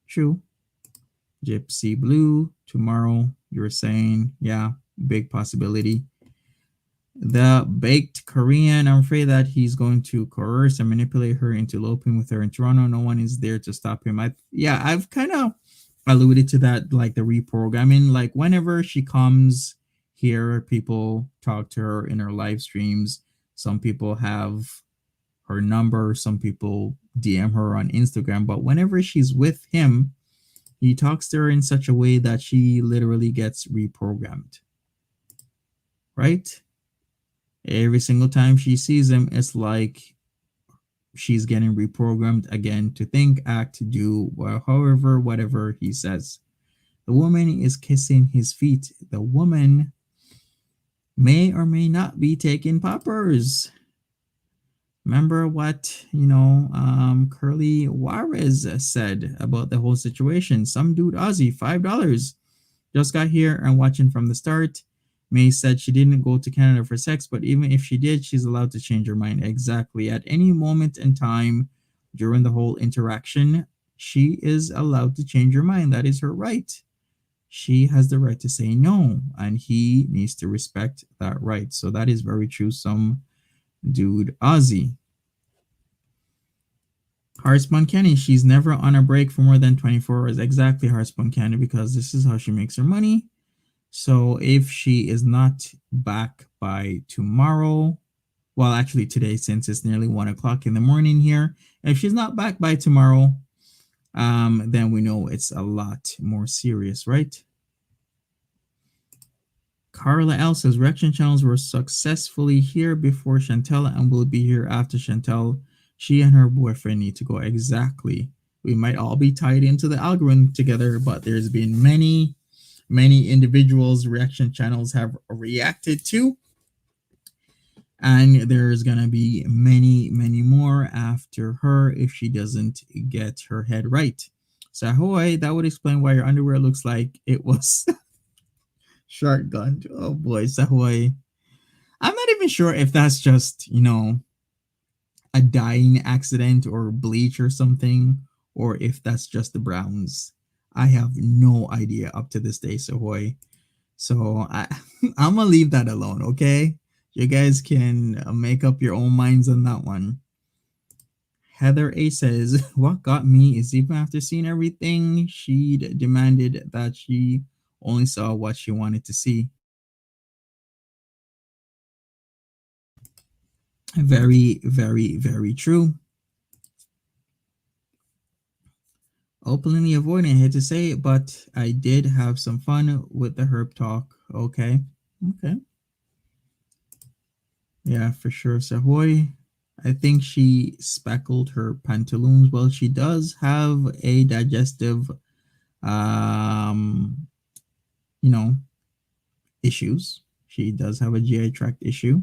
true. Gypsybleu, tomorrow, you're saying, yeah, big possibility. The baked Korean, I'm afraid that he's going to coerce and manipulate her into eloping with her in Toronto. No one is there to stop him. I've kind of alluded to that, like the reprogramming. Like whenever she comes here, people talk to her in her live streams. Some people have her number. Some people DM her on Instagram. But whenever she's with him, he talks to her in such a way that she literally gets reprogrammed. Right? Every single time she sees him, it's like she's getting reprogrammed again to think, act, do, well, however, whatever he says. The woman is kissing his feet. The woman may or may not be taking poppers. Remember what, Curly Juarez said about the whole situation? Some dude Aussie, $5. Just got here and watching from the start. May said she didn't go to Canada for sex, but even if she did, she's allowed to change her mind. Exactly. At any moment in time during the whole interaction, she is allowed to change her mind. That is her right. She has the right to say no, and he needs to respect that right. So that is very true. Some dude Ozzy. Heartspun Kenny, she's never on a break for more than 24 hours. Exactly, Heartspun Kenny, because this is how she makes her money. So if she is not back by tomorrow, well, actually today, since it's nearly 1 o'clock in the morning here, if she's not back by tomorrow, then we know it's a lot more serious, right? Carla L says reaction channels were successfully here before Chantal and will be here after Chantal. She and her boyfriend need to go. Exactly. We might all be tied into the algorithm together, but there's been many individuals reaction channels have reacted to, and there's gonna be many more after her if she doesn't get her head right. So ahoy, that would explain why your underwear looks like it was shotgunned. Oh boy, Sahoy. I'm not even sure if that's just, a dyeing accident or bleach or something, or if that's just the browns. I have no idea up to this day, Sahoy. So I'm gonna leave that alone, okay? You guys can make up your own minds on that one. Heather A says, "What got me is even after seeing everything, she demanded that she only saw what she wanted to see." Very, very, very true. Openly avoiding, I hate to say it, but I did have some fun with the herb talk. Okay. Okay. Yeah, for sure. Savoy. I think she speckled her pantaloons. Well, she does have a digestive um, you know, issues. She does have a GI tract issue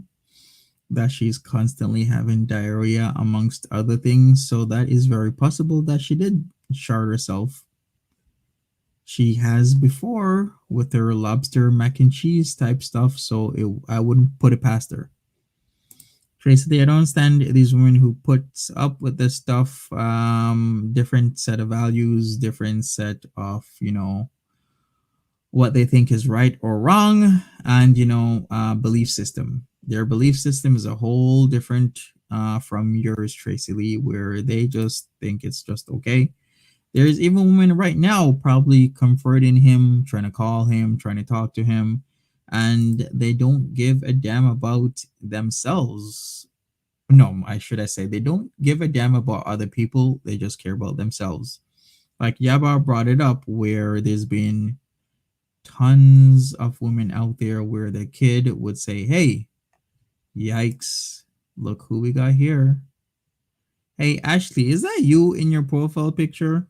that she's constantly having diarrhea amongst other things. So that is very possible that she did shard herself. She has before with her lobster mac and cheese type stuff, so I wouldn't put it past her. Tracy, I don't understand these women who puts up with this stuff. Different set of values, different set of what they think is right or wrong, and belief system. Their belief system is a whole different from yours, Tracy Lee, where they just think it's just okay. There's even women right now probably comforting him, trying to call him, trying to talk to him, and they don't give a damn about themselves. No, I should I say they don't give a damn about other people. They just care about themselves. Like Yaba brought it up, where there's been tons of women out there where the kid would say, "Hey, yikes, look who we got here. Hey, Ashley, is that you in your profile picture?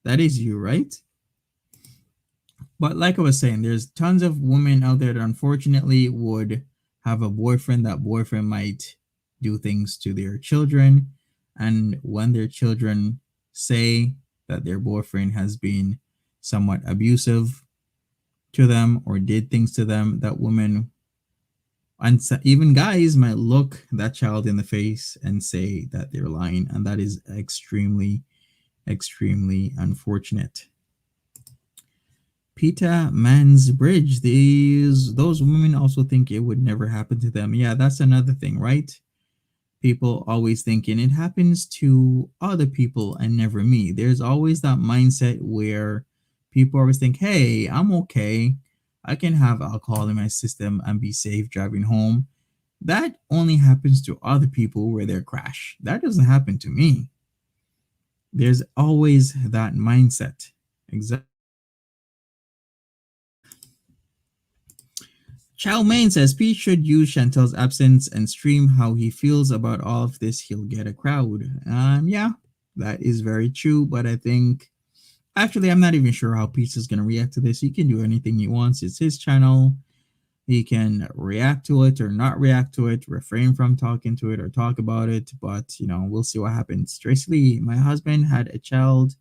That is you, right?" But like I was saying, there's tons of women out there that unfortunately would have a boyfriend. That boyfriend might do things to their children. And when their children say that their boyfriend has been somewhat abusive to them or did things to them, that woman and even guys might look that child in the face and say that they're lying. And that is extremely, extremely unfortunate. Pita Man's Bridge. Those women also think it would never happen to them. Yeah, that's another thing, right? People always thinking it happens to other people and never me. There's always that mindset where people always think, "Hey, I'm okay. I can have alcohol in my system and be safe driving home." That only happens to other people where they crash. That doesn't happen to me. There's always that mindset. Exactly. Chow Mein says Pete should use Chantal's absence and stream how he feels about all of this. He'll get a crowd. Yeah, that is very true. But I think actually I'm not even sure how Pete is gonna react to this. He can do anything he wants. It's his channel. He can react to it or not react to it, refrain from talking to it or talk about it. But we'll see what happens. Tracy, my husband had a child.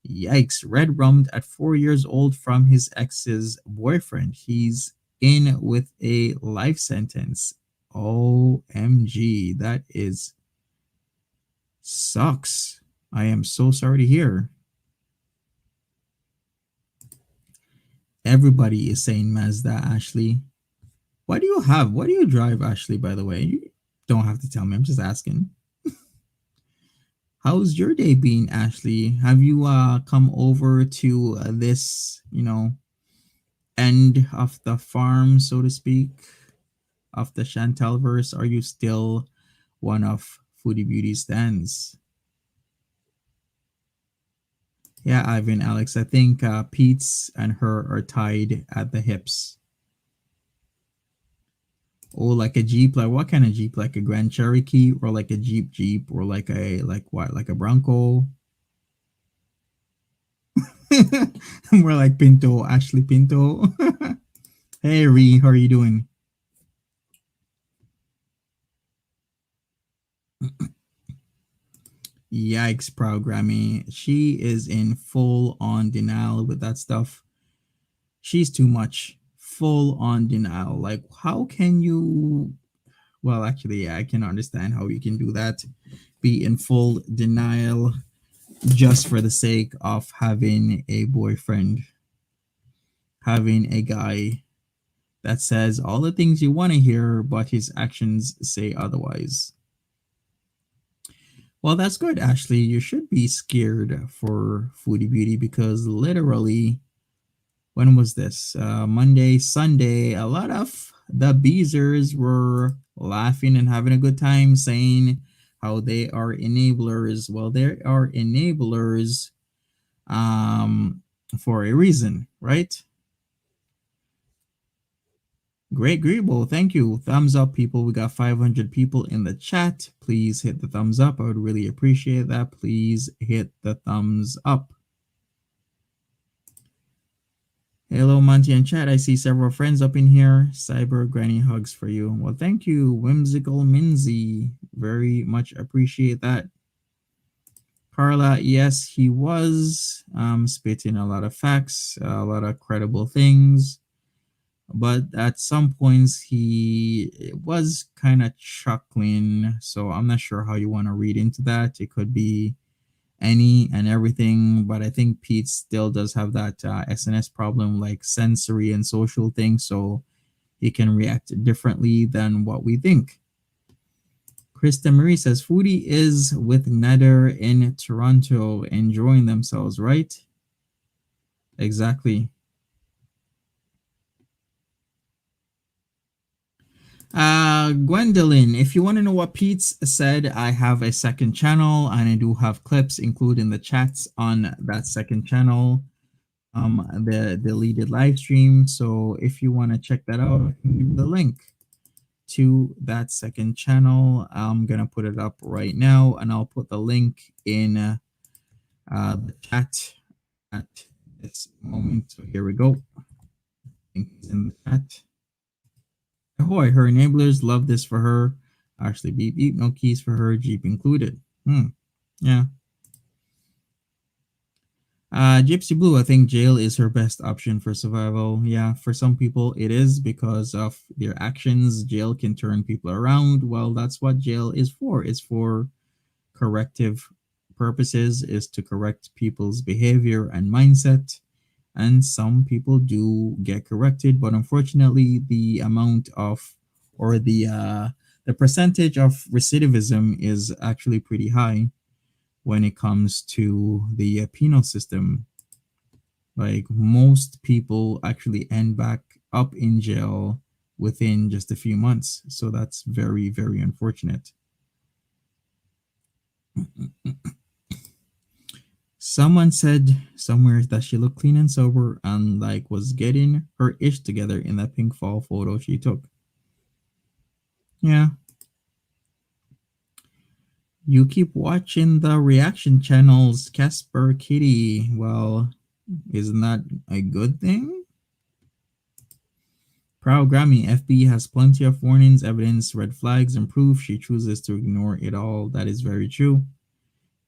Yikes, red rummed at 4 years old from his ex's boyfriend. He's in with a life sentence. OMG, that is sucks. I am so sorry to hear. Everybody is saying Mazda, Ashley. What do you drive, Ashley, by the way? You don't have to tell me. I'm just asking. How's your day been, Ashley? Have you come over to this, end of the farm, so to speak, of the Chantalverse? Are you still one of Foodie Beauty stands? Yeah, Ivan, Alex, I think Peetz and her are tied at the hips. Oh, like a Jeep, like what kind of Jeep? Like a Grand Cherokee or like a Jeep or like what? Like a Bronco? More like Pinto, Ashley Pinto. Hey Ree, how are you doing? Yikes, proud Grammy. She is in full on denial with that stuff. She's too much. Full on denial. Like, how can you? Well, actually, yeah, I can understand how you can do that. Be in full denial just for the sake of having a boyfriend, having a guy that says all the things you want to hear, but his actions say otherwise. Well, that's good, Ashley. You should be scared for Foodie Beauty because literally, when was this? Monday, Sunday, a lot of the Beezers were laughing and having a good time saying how they are enablers. Well, they are enablers for a reason, right? Great, Grebo. Thank you. Thumbs up, people. We got 500 people in the chat. Please hit the thumbs up. I would really appreciate that. Please hit the thumbs up. Hello, Monty and chat. I see several friends up in here. Cyber granny hugs for you. Well, thank you, Whimsical Minzy. Very much appreciate that. Carla, yes, he was spitting a lot of facts, a lot of credible things. But at some points he was kind of chuckling, so I'm not sure how you want to read into that. It could be any and everything, but I think Pete still does have that SNS problem, like sensory and social thing, so he can react differently than what we think. Krista Marie says Foodie is with Nether in Toronto enjoying themselves, right? Exactly. Gwendalyn, if you want to know what Pete's said, I have a second channel and I do have clips including the chats on that second channel, the deleted live stream. So if you want to check that out, I can give you the link to that second channel. I'm gonna put it up right now and I'll put the link in the chat at this moment. So here we go. Link is in the chat. Ahoy, her enablers love this for her. Actually, beep beep, no keys for her, Jeep included. Yeah. Gypsybleu, I think jail is her best option for survival. Yeah, for some people it is because of their actions. Jail can turn people around. Well, that's what jail is for. It's for corrective purposes, is to correct people's behavior and mindset. And some people do get corrected, but unfortunately the amount of or the percentage of recidivism is actually pretty high when it comes to the penal system. Like most people actually end back up in jail within just a few months, so that's very, very unfortunate. Someone said somewhere that she looked clean and sober and like was getting her ish together in that pink fall photo she took. Yeah. You keep watching the reaction channels, Casper Kitty. Well, isn't that a good thing? Proud Grammy, FB has plenty of warnings, evidence, red flags, and proof. She chooses to ignore it all. That is very true.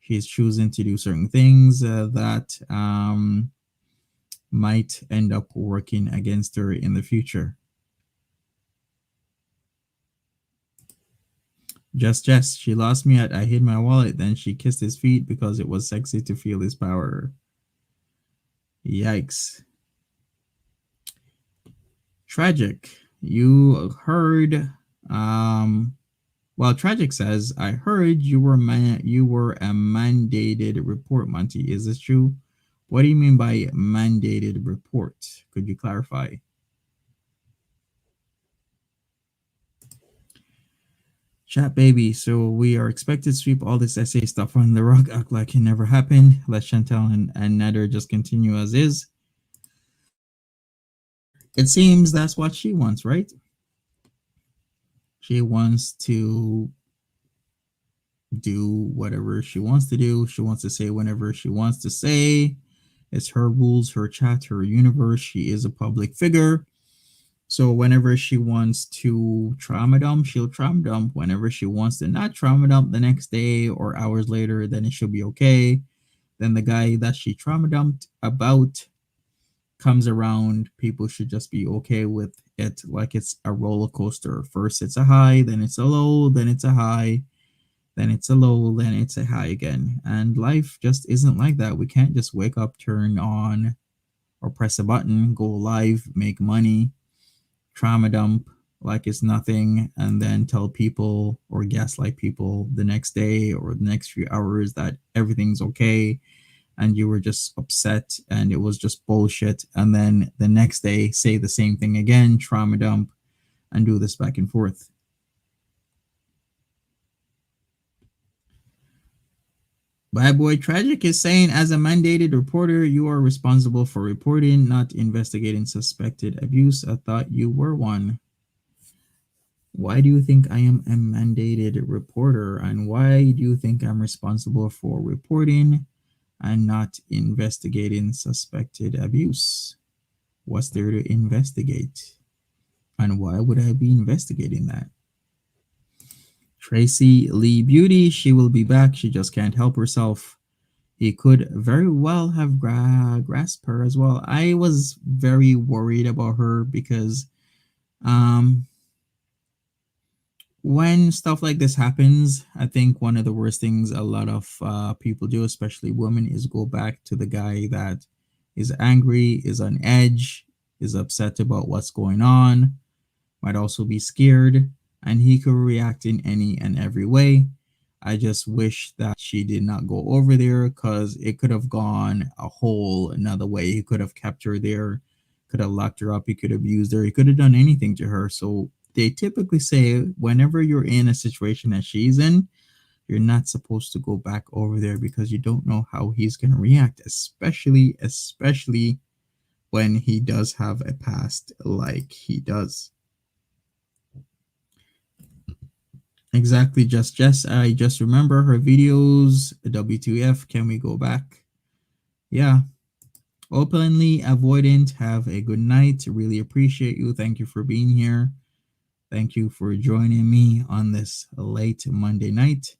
She's choosing to do certain things that might end up working against her in the future. Just Jess, she lost me at I hid my wallet, then she kissed his feet because it was sexy to feel his power. Yikes. Tragic. You heard well, Tragic says, I heard you were a mandated report, Monty. Is this true? What do you mean by mandated report? Could you clarify? Chat baby, so we are expected to sweep all this essay stuff on the rug, act like it never happened. Let Chantal and Nader just continue as is. It seems that's what she wants, right? She wants to do whatever she wants to do. She wants to say whenever she wants to say. It's her rules, her chat, her universe. She is a public figure. So whenever she wants to trauma dump, she'll trauma dump. Whenever she wants to not trauma dump the next day or hours later, then it should be okay. Then the guy that she trauma dumped about comes around. People should just be okay with it, like it's a roller coaster. First it's a high, then it's a low, then it's a high, then it's a low, then it's a high again. And life just isn't like that. We can't just wake up, turn on or press a button, go live, make money, trauma dump like it's nothing, and then tell people or gaslight people the next day or the next few hours that everything's okay and you were just upset and it was just bullshit, and then the next day say the same thing again, trauma dump, and do this back and forth. Bad Boy Tragic is saying, as a mandated reporter, you are responsible for reporting, not investigating suspected abuse. I thought you were one. Why do you think I am a mandated reporter? And why do you think I'm responsible for reporting and not investigating suspected abuse? What's there to investigate? And why would I be investigating that? Tracy Lee Beauty, she will be back. She just can't help herself. He could very well have grasped her as well. I was very worried about her because um, when stuff like this happens, I think one of the worst things a lot of people do, especially women, is go back to the guy that is angry, is on edge, is upset about what's going on, might also be scared, and he could react in any and every way. I just wish that she did not go over there because it could have gone a whole another way. He could have kept her there, could have locked her up, he could have used her, he could have done anything to her. So they typically say whenever you're in a situation that she's in, you're not supposed to go back over there because you don't know how he's going to react, especially when he does have a past like he does. Exactly, just Jess. I just remember her videos. W2F, can we go back? Yeah. Openly avoidant. Have a good night. Really appreciate you. Thank you for being here. Thank you for joining me on this late Monday night.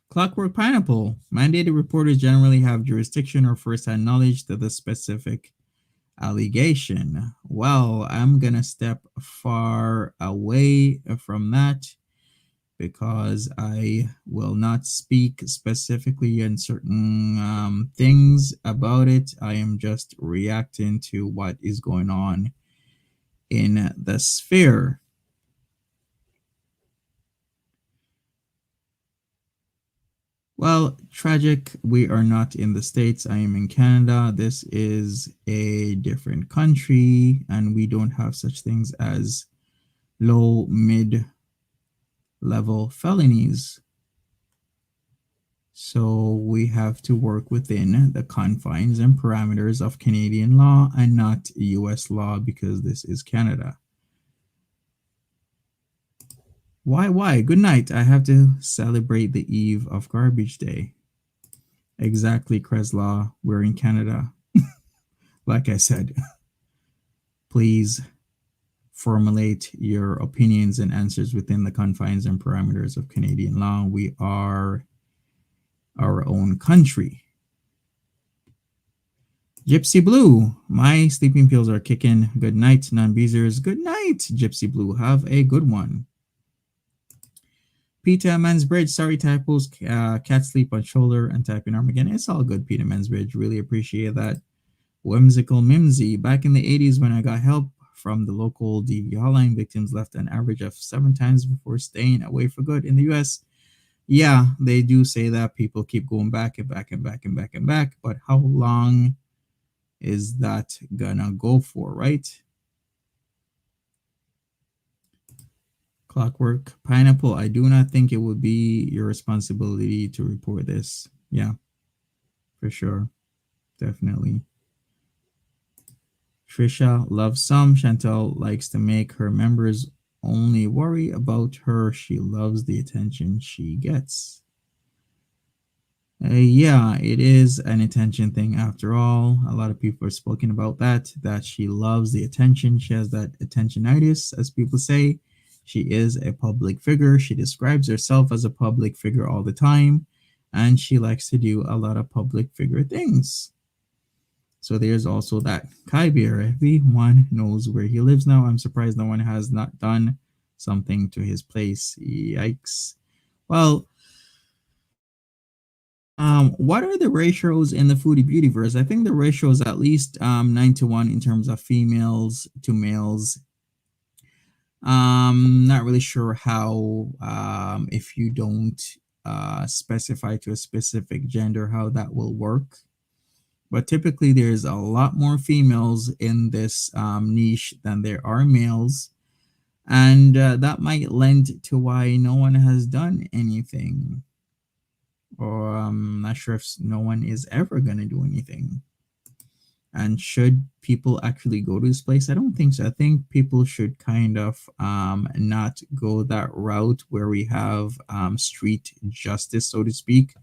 Clockwork Pineapple. Mandated reporters generally have jurisdiction or first-hand knowledge to the specific allegation. Well, I'm going to step far away from that because I will not speak specifically on certain things about it. I am just reacting to what is going on in the sphere. Well, tragic, we are not in the States. I am in Canada. This is a different country, and we don't have such things as low, mid level felonies. So we have to work within the confines and parameters of Canadian law and not US law because this is Canada. Why? Good night. I have to celebrate the eve of Garbage Day. Exactly, Kreslaw. We're in Canada. Like I said, please formulate your opinions and answers within the confines and parameters of Canadian law. We are our own country. Gypsybleu, my sleeping pills are kicking. Good night, non-beezers. Good night, Gypsybleu. Have a good one. Peter Mansbridge, sorry typos. Cat sleep on shoulder and typing arm again. It's all good, Peter Mansbridge. Really appreciate that. Whimsical Mimsy. Back in the 80s when I got help from the local DV hotline, victims left an average of 7 times before staying away for good. In the US, yeah, they do say that people keep going back and back and back and back and back, but how long is that gonna go for, right? Clockwork Pineapple, I do not think it would be your responsibility to report this. Yeah, for sure. Definitely. Trisha loves some. Chantal likes to make her members only worry about her. She loves the attention she gets. Yeah, it is an attention thing after all. A lot of people are spoken about that she loves the attention. She has that attentionitis, as people say. She is a public figure. She describes herself as a public figure all the time, and she likes to do a lot of public figure things. So there's also that. Kai Beer, everyone knows where he lives now. I'm surprised no one has not done something to his place. Yikes. Well, what are the ratios in the Foodie Beauty verse? I think the ratio is at least 9-1 in terms of females to males. Not really sure how if you don't specify to a specific gender how that will work. But typically, there's a lot more females in this niche than there are males, and that might lend to why no one has done anything, or I'm not sure if no one is ever gonna do anything. And should people actually go to this place? I don't think so. I think people should kind of not go that route where we have street justice, so to speak,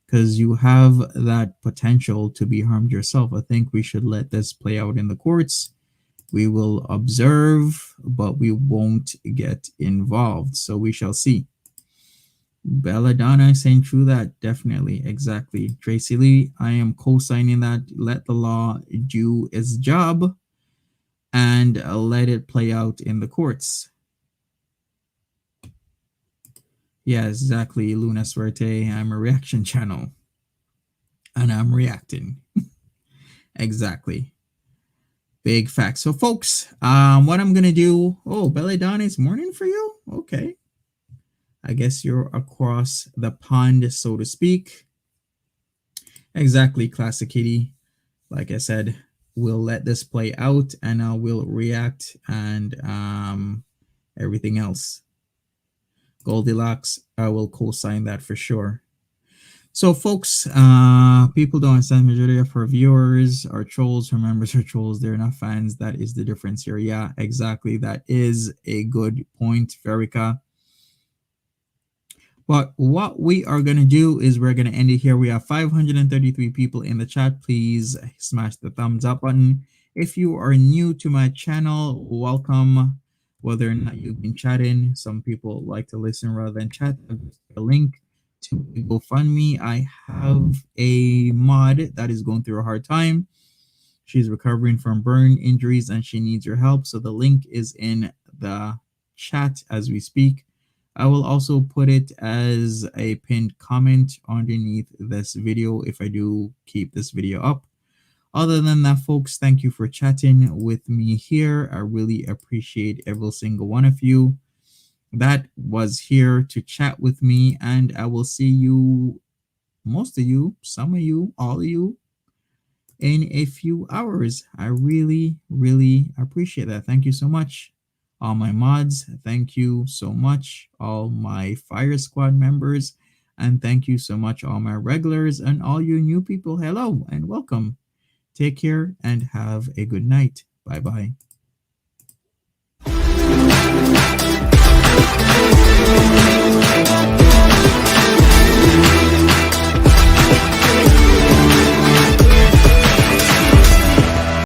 because you have that potential to be harmed yourself. I think we should let this play out in the courts. We will observe, but we won't get involved. So we shall see. Belladonna saying true that. Definitely. Exactly. Tracy Lee, I am co-signing that. Let the law do its job and let it play out in the courts. Yeah, exactly. Luna Suerte. I'm a reaction channel. And I'm reacting. Exactly. Big facts. So, folks, what I'm gonna do. Oh, Belladonna, it's morning for you. Okay. I guess you're across the pond, so to speak. Exactly, Classic Kitty. Like I said, we'll let this play out, and I will react and everything else. Goldilocks, I will co-sign that for sure. So, folks, people don't understand. Majority of our viewers are trolls. Her members are trolls. They're not fans. That is the difference here. Yeah, exactly. That is a good point, Verica. But what we are going to do is we're going to end it here. We have 533 people in the chat. Please smash the thumbs up button. If you are new to my channel, welcome. Whether or not you've been chatting, some people like to listen rather than chat. A link to GoFundMe. I have a mod that is going through a hard time. She's recovering from burn injuries and she needs your help. So the link is in the chat as we speak. I will also put it as a pinned comment underneath this video if I do keep this video up. Other than that, folks, thank you for chatting with me here. I really appreciate every single one of you that was here to chat with me, and I will see you, most of you, some of you, all of you, in a few hours. I really, really appreciate that. Thank you so much. All my mods, thank you so much. All my Fire Squad members, And thank you so much, all my regulars and all you new people. Hello and welcome. Take care and have a good night. Bye bye.